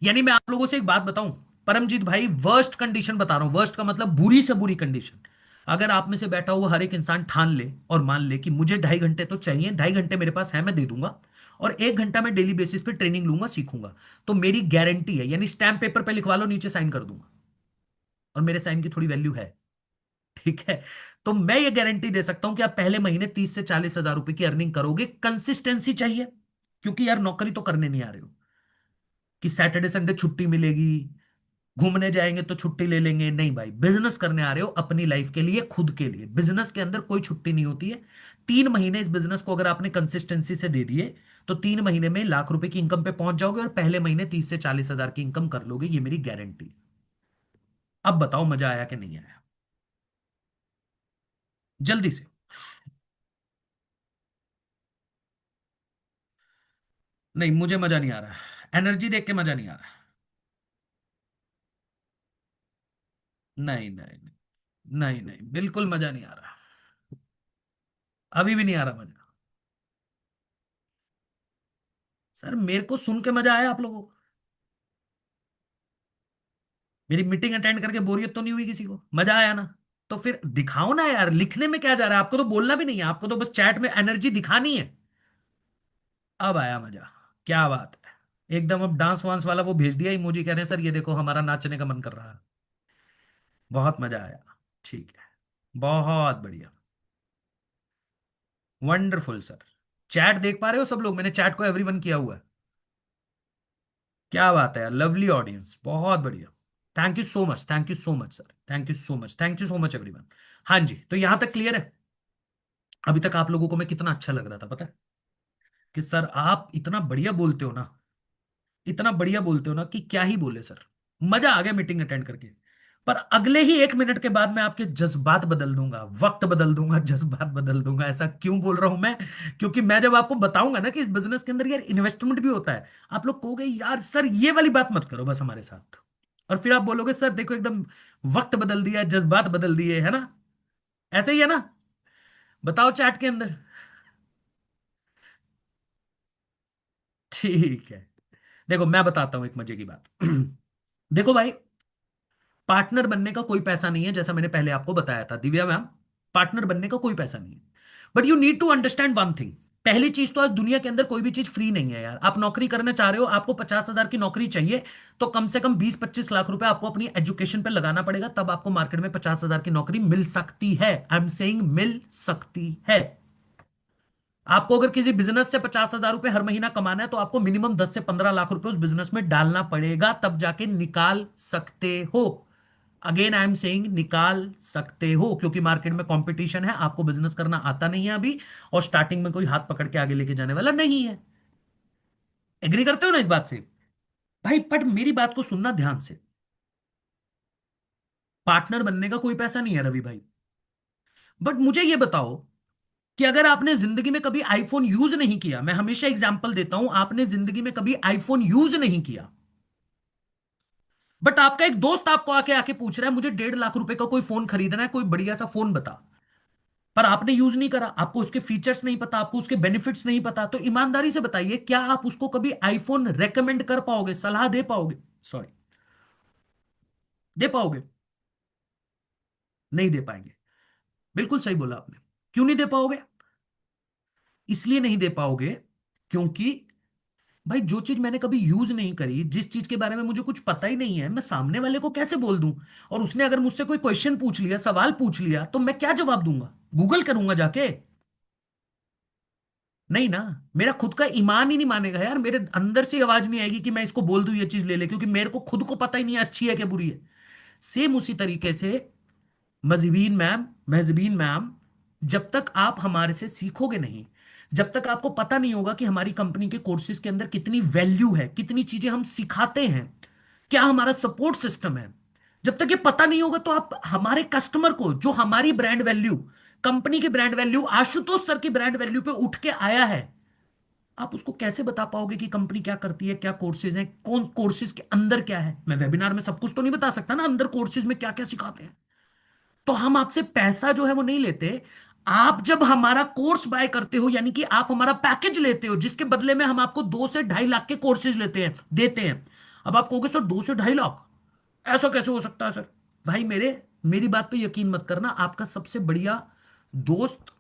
Speaker 14: यानी मैं आप लोगों से एक बात बताऊं परमजीत भाई, वर्स्ट कंडीशन बता रहा हूं, वर्स्ट का मतलब बुरी से बुरी कंडीशन। अगर आप में से बैठा हुआ हर एक इंसान ठान ले और मान ले कि मुझे 2.5 घंटे तो चाहिए, 2.5 घंटे मेरे पास है, मैं दे दूंगा, और 1 घंटा मैं डेली बेसिस पे ट्रेनिंग लूंगा, सीखूंगा, तो मेरी गारंटी है, यानी स्टैम्प पेपर पे लिखवा लो, नीचे साइन कर दूंगा, और मेरे साइन की थोड़ी वैल्यू है, ठीक है? तो मैं ये गारंटी दे सकता हूं कि आप पहले महीने 30 से 40,000 रुपए की अर्निंग करोगे। कंसिस्टेंसी चाहिए, क्योंकि यार नौकरी तो करने नहीं आ रहे हो कि सैटरडे संडे छुट्टी मिलेगी, घूमने जाएंगे तो छुट्टी ले लेंगे, नहीं भाई, बिजनेस करने आ रहे हो अपनी लाइफ के लिए, खुद के लिए। बिजनेस के अंदर कोई छुट्टी नहीं होती है। 3 महीने इस बिजनेस को अगर आपने कंसिस्टेंसी से दे दिए तो 3 महीने में लाख रुपए की इनकम पे पहुंच जाओगे, और पहले महीने 30 से 40,000 की इनकम कर लोगे, ये मेरी गारंटी। अब बताओ मजा आया कि नहीं आया? जल्दी से। नहीं, मुझे मजा नहीं आ रहा, एनर्जी देख के मजा नहीं आ रहा। नहीं नहीं नहीं नहीं नहीं, बिल्कुल मजा नहीं आ रहा, अभी भी नहीं आ रहा मजा। सर मेरे को सुन के मजा आया आप लोगों को? मेरी मीटिंग अटेंड करके बोरियत तो नहीं हुई किसी को? मजा आया ना? तो फिर दिखाओ ना यार, लिखने में क्या जा रहा है? आपको तो बोलना भी नहीं है, आपको तो बस चैट में एनर्जी दिखानी है। अब आया मजा, क्या बात है, एकदम। अब डांस वांस वाला वो भेज दिया इमोजी, कह रहे हैं सर ये देखो हमारा नाचने का मन कर रहा है। बहुत मजा आया, ठीक है, बहुत बढ़िया, वंडरफुल सर। चैट देख पा रहे हो सब लोग? मैंने चैट को एवरीवन किया हुआ है। क्या बात है यार, लवली ऑडियंस, बहुत बढ़िया। Thank you so much, thank you so much sir, thank you so much, thank you so much everyone. हाँ जी, तो यहां तक क्लियर है? अभी तक आप लोगों को मैं कितना अच्छा लग रहा था पता है कि सर आप इतना बढ़िया बोलते हो ना, इतना बढ़िया बोलते हो ना कि क्या ही बोले सर। मजा आ गया मीटिंग अटेंड करके। पर अगले ही 1 मिनट के बाद मैं आपके जज्बात बदल दूंगा, वक्त बदल दूंगा, जज्बात बदल दूंगा। ऐसा क्यों बोल रहा हूं मैं? क्योंकि मैं जब आपको बताऊंगा ना कि इस बिजनेस के अंदर यार इन्वेस्टमेंट भी होता है, आप लोग कहोगे यार सर ये वाली बात मत करो बस हमारे साथ, और फिर आप बोलोगे सर देखो एकदम वक्त बदल दिया, जज्बात बदल दिए, है ना? ऐसे ही है ना? बताओ चैट के अंदर। ठीक है, देखो मैं बताता हूं एक मजे की बात। देखो भाई, पार्टनर बनने का कोई पैसा नहीं है, जैसा मैंने पहले आपको बताया था दिव्या मैम, पार्टनर बनने का कोई पैसा नहीं है। But you need to understand one thing. पहली चीज तो आज दुनिया के अंदर कोई भी चीज फ्री नहीं है यार। आप नौकरी करना चाह रहे हो, आपको 50,000 की नौकरी चाहिए, तो कम से कम 20-25 लाख रुपए आपको अपनी एजुकेशन पे लगाना पड़ेगा, तब आपको मार्केट में 50,000 की नौकरी मिल सकती है। आई एम सेइंग मिल सकती है। आपको अगर किसी बिजनेस से 50,000 रुपए हर महीना कमाना है तो आपको मिनिमम 10 से 15 लाख रुपए उस बिजनेस में डालना पड़ेगा, तब जाके निकाल सकते हो। अगेन आई एम सेइंग निकाल सकते हो, क्योंकि मार्केट में कंपटीशन है, आपको बिजनेस करना आता नहीं है अभी, और स्टार्टिंग में कोई हाथ पकड़ के आगे लेके जाने वाला नहीं है। एग्री करते हो ना इस बात से भाई? बट मेरी बात को सुनना ध्यान से। पार्टनर बनने का कोई पैसा नहीं है रवि भाई। बट मुझे यह बताओ कि अगर आपने जिंदगी में कभी आईफोन यूज नहीं किया, मैं हमेशा एग्जांपल देता हूं, आपने जिंदगी में कभी आईफोन यूज नहीं किया, बट आपका एक दोस्त आपको आके आके पूछ रहा है मुझे 1.5 लाख रुपए का कोई फोन खरीदना है, कोई बढ़िया सा फोन बता, पर आपने यूज नहीं करा, आपको उसके फीचर्स नहीं पता, आपको उसके बेनिफिट्स नहीं पता, तो ईमानदारी से बताइए क्या आप उसको कभी आईफोन रेकमेंड कर पाओगे, सलाह दे पाओगे? सॉरी, दे पाओगे? नहीं दे पाएंगे। बिल्कुल सही बोला आपने। क्यों नहीं दे पाओगे? इसलिए नहीं दे पाओगे क्योंकि भाई जो चीज मैंने कभी यूज नहीं करी, जिस चीज के बारे में मुझे कुछ पता ही नहीं है, मैं सामने वाले को कैसे बोल दूं? और उसने अगर मुझसे कोई क्वेश्चन पूछ लिया, सवाल पूछ लिया, तो मैं क्या जवाब दूंगा? गूगल करूंगा जाके? नहीं ना। मेरा खुद का ईमान ही नहीं मानेगा यार, मेरे अंदर से आवाज नहीं आएगी कि मैं इसको बोल दूं ये चीज ले ले, क्योंकि मेरे को खुद को पता ही नहीं है अच्छी है क्या बुरी है। सेम उसी तरीके से महजबीन मैम, जब तक आप हमारे से सीखोगे नहीं, जब तक आपको पता नहीं होगा कि हमारी कंपनी के कोर्सेज के अंदर कितनी वैल्यू है, कितनी चीजें हम सिखाते हैं, क्या हमारा सपोर्ट सिस्टम है, जब तक ये पता नहीं होगा, तो आप हमारे कस्टमर को, जो हमारी ब्रांड वैल्यू, कंपनी की ब्रांड वैल्यू, आशुतोष सर की ब्रांड वैल्यू पे उठ के आया है, आप उसको कैसे बता पाओगे कि कंपनी क्या करती है, क्या कोर्सेज हैं, कौन कोर्सेज के अंदर क्या है? मैं वेबिनार में सब कुछ तो नहीं बता सकता ना, अंदर कोर्सेज में क्या क्या सिखाते हैं। तो हम आपसे पैसा जो है वो नहीं लेते। आप जब हमारा कोर्स बाय करते हो, यानी कि आप हमारा पैकेज लेते हो, जिसके बदले में हम आपको 2 से 2.5 लाख के कोर्सेज देते हैं। अब आप कहोगे सर 2 से 2.5 लाख ऐसा कैसे हो सकता है सर? भाई मेरी बात पे यकीन मत करना, आपका सबसे बढ़िया दोस्त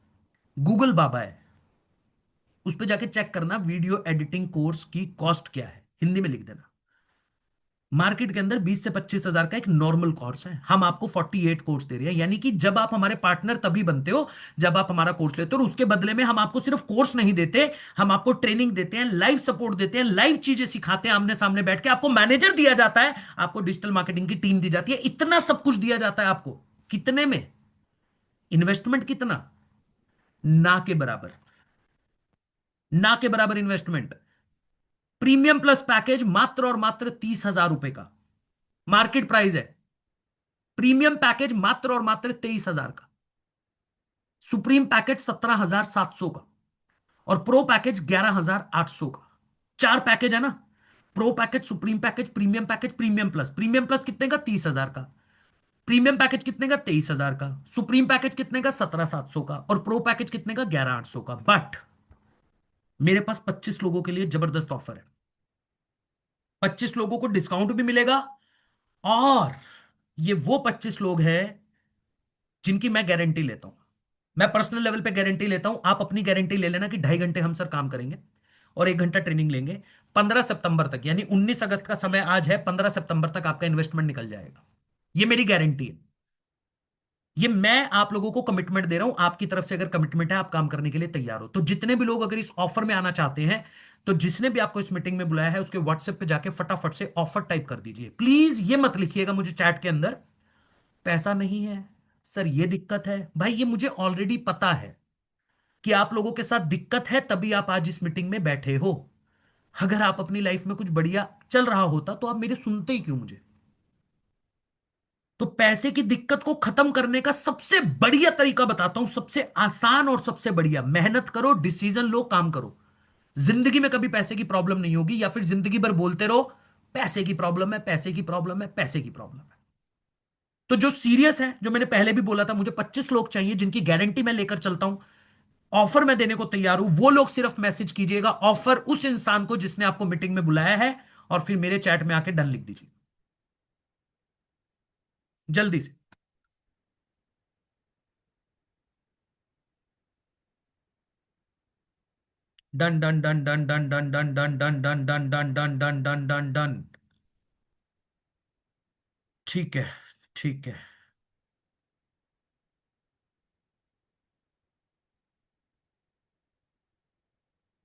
Speaker 14: गूगल बाबा है, उस पर जाके चेक करना वीडियो एडिटिंग कोर्स की कॉस्ट क्या है, हिंदी में लिख देना। मार्केट के अंदर 20 से 25 हजार का एक नॉर्मल कोर्स है, हम आपको 48 कोर्स दे रहे हैं। यानी कि जब आप हमारे पार्टनर तभी बनते हो जब आप हमारा कोर्स लेते हो, और उसके बदले में हम आपको सिर्फ कोर्स नहीं देते, हम आपको ट्रेनिंग देते हैं, लाइव सपोर्ट देते हैं, लाइव चीजें सिखाते हैं, आमने सामने बैठ के आपको मैनेजर दिया जाता है, आपको डिजिटल मार्केटिंग की टीम दी जाती है, इतना सब कुछ दिया जाता है आपको। कितने में? इन्वेस्टमेंट कितना? ना के बराबर, ना के बराबर इन्वेस्टमेंट। प्रीमियम प्लस पैकेज मात्र और मात्र 30,000 रुपए का मार्केट प्राइस है। प्रीमियम पैकेज मात्र और मात्र 23,000 का, सुप्रीम पैकेज 17,700 का, और प्रो पैकेज 11,800 का। 4 पैकेज है ना, pro package, supreme package, premium package, premium plus. Premium plus कितने का? 30,000 का। प्रीमियम पैकेज कितने का? 23,000 का। सुप्रीम पैकेज कितने का? 17,700 का। और प्रो पैकेज कितने का? 11,800 का। बट मेरे पास 25 लोगों के लिए जबरदस्त ऑफर है। 25 लोगों को डिस्काउंट भी मिलेगा, और ये वो 25 लोग हैं जिनकी मैं गारंटी लेता हूं, मैं पर्सनल लेवल पे गारंटी लेता हूं। आप अपनी गारंटी ले लेना कि 2.5 घंटे हम सर काम करेंगे और 1 घंटा ट्रेनिंग लेंगे। 15 सितंबर तक, यानी 19 अगस्त का समय आज है, 15 सितंबर तक आपका इन्वेस्टमेंट निकल जाएगा। ये मेरी गारंटी है, ये मैं आप लोगों को कमिटमेंट दे रहा हूं। आपकी तरफ से अगर कमिटमेंट है, आप काम करने के लिए तैयार हो, तो जितने भी लोग अगर इस ऑफर में आना चाहते हैं, तो जिसने भी आपको इस मीटिंग में बुलाया है, उसके व्हाट्सएप पे जाके फटाफट से ऑफर टाइप कर दीजिए। प्लीज ये मत लिखिएगा मुझे चैट के अंदर पैसा नहीं है सर, ये दिक्कत है। भाई ये मुझे ऑलरेडी पता है कि आप लोगों के साथ दिक्कत है, तभी आप आज इस मीटिंग में बैठे हो। अगर आप अपनी लाइफ में कुछ बढ़िया चल रहा होता तो आप मेरे सुनते ही क्यों मुझे? तो पैसे की दिक्कत को खत्म करने का सबसे बढ़िया तरीका बताता हूं, सबसे आसान और सबसे बढ़िया। मेहनत करो, डिसीजन लो, काम करो। जिंदगी में कभी पैसे की प्रॉब्लम नहीं होगी, या फिर जिंदगी भर बोलते रहो पैसे की प्रॉब्लम है, पैसे की प्रॉब्लम है, पैसे की प्रॉब्लम है। तो जो सीरियस है, जो मैंने पहले भी बोला था, मुझे 25 लोग चाहिए जिनकी गारंटी मैं लेकर चलता हूं, ऑफर मैं देने को तैयार हूं। वो लोग सिर्फ मैसेज कीजिएगा ऑफर उस इंसान को जिसने आपको मीटिंग में बुलाया है, और फिर मेरे चैट में आके डन लिख दीजिए जल्दी से। Done done done done done done done done done done done done done done done done done. ठीक है, ठीक है।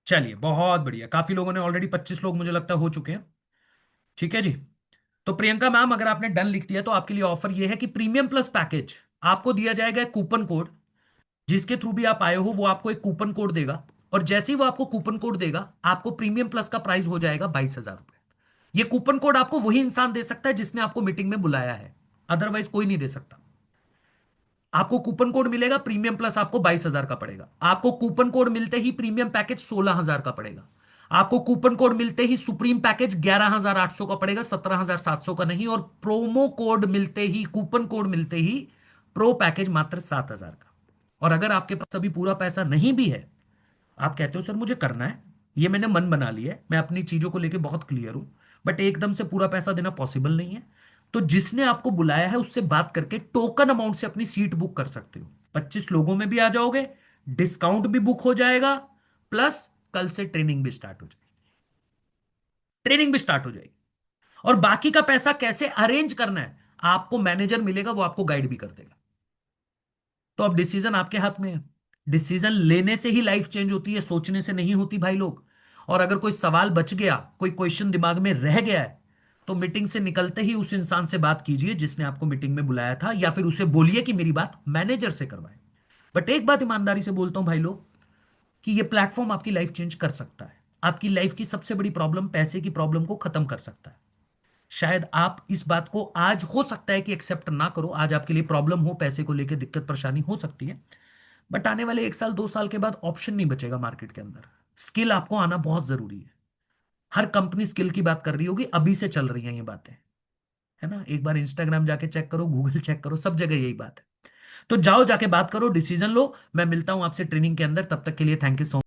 Speaker 14: चलिए बहुत बढ़िया, काफी लोगों ने ऑलरेडी 25 लोग मुझे लगता है हो चुके हैं। ठीक है जी। तो प्रियंका मैम, अगर आपने डन लिख दिया तो आपके लिए ऑफर ये है कि प्रीमियम प्लस पैकेज आपको दिया जाएगा एक कूपन कोड, जिसके थ्रू भी आप आए हो वो आपको एक कूपन कोड देगा, और जैसे ही वो आपको कूपन कोड देगा, आपको प्रीमियम प्लस का प्राइस हो जाएगा 22,000 रुपए। ये कूपन कोड आपको वही इंसान दे सकता है जिसने आपको मीटिंग में बुलाया है, अदरवाइज कोई नहीं दे सकता। आपको कूपन कोड मिलेगा, प्रीमियम प्लस आपको 22,000 का पड़ेगा। आपको कूपन कोड मिलते ही प्रीमियम पैकेज 16,000 का पड़ेगा। आपको कूपन कोड मिलते ही सुप्रीम पैकेज 11,800 का पड़ेगा, 17,700 का नहीं। और प्रोमो कोड मिलते ही, कूपन कोड मिलते ही प्रो पैकेज मात्र 7,000 का। और अगर आपके पास अभी पूरा पैसा नहीं भी है, आप कहते हो सर मुझे करना है, ये मैंने मन बना लिया है, मैं अपनी चीजों को लेके बहुत क्लियर हूं, बट एकदम से पूरा पैसा देना पॉसिबल नहीं है, तो जिसने आपको बुलाया है उससे बात करके टोकन अमाउंट से अपनी सीट बुक कर सकते हो। 25 लोगों में भी आ जाओगे, डिस्काउंट भी बुक हो जाएगा, प्लस कल से ट्रेनिंग भी स्टार्ट हो जाएगी, ट्रेनिंग भी स्टार्ट हो जाएगी। और बाकी का पैसा कैसे अरेंज करना है, आपको मैनेजर मिलेगा, वो आपको गाइड भी कर देगा। तो अब डिसीजन आपके हाथ में है। डिसीजन लेने से ही लाइफ चेंज होती है, सोचने से नहीं होती भाई लोग। और अगर कोई सवाल बच गया, कोई क्वेश्चन दिमाग में रह गया है, तो मीटिंग से निकलते ही उस इंसान से बात कीजिए जिसने आपको मीटिंग में बुलाया था, या फिर उसे बोलिए कि मेरी बात मैनेजर से करवाए। बट एक बात ईमानदारी से बोलता हूं भाई लोग, कि ये प्लेटफॉर्म आपकी लाइफ चेंज कर सकता है। आपकी लाइफ की सबसे बड़ी प्रॉब्लम, पैसे की प्रॉब्लम को खत्म कर सकता है। शायद आप इस बात को आज हो सकता है कि एक्सेप्ट ना करो, आज आपके लिए प्रॉब्लम हो, पैसे को लेकर दिक्कत परेशानी हो सकती है, बट आने वाले 1 साल 2 साल के बाद ऑप्शन नहीं बचेगा मार्केट के अंदर। स्किल आपको आना बहुत जरूरी है। हर कंपनी स्किल की बात कर रही होगी, अभी से चल रही हैं ये बातें, है ना। एक बार इंस्टाग्राम जाके चेक करो, गूगल चेक करो, सब जगह यही बात है। तो जाओ, जाके बात करो, डिसीजन लो। मैं मिलता हूं आपसे ट्रेनिंग के अंदर, तब तक के लिए थैंक यू सो मच।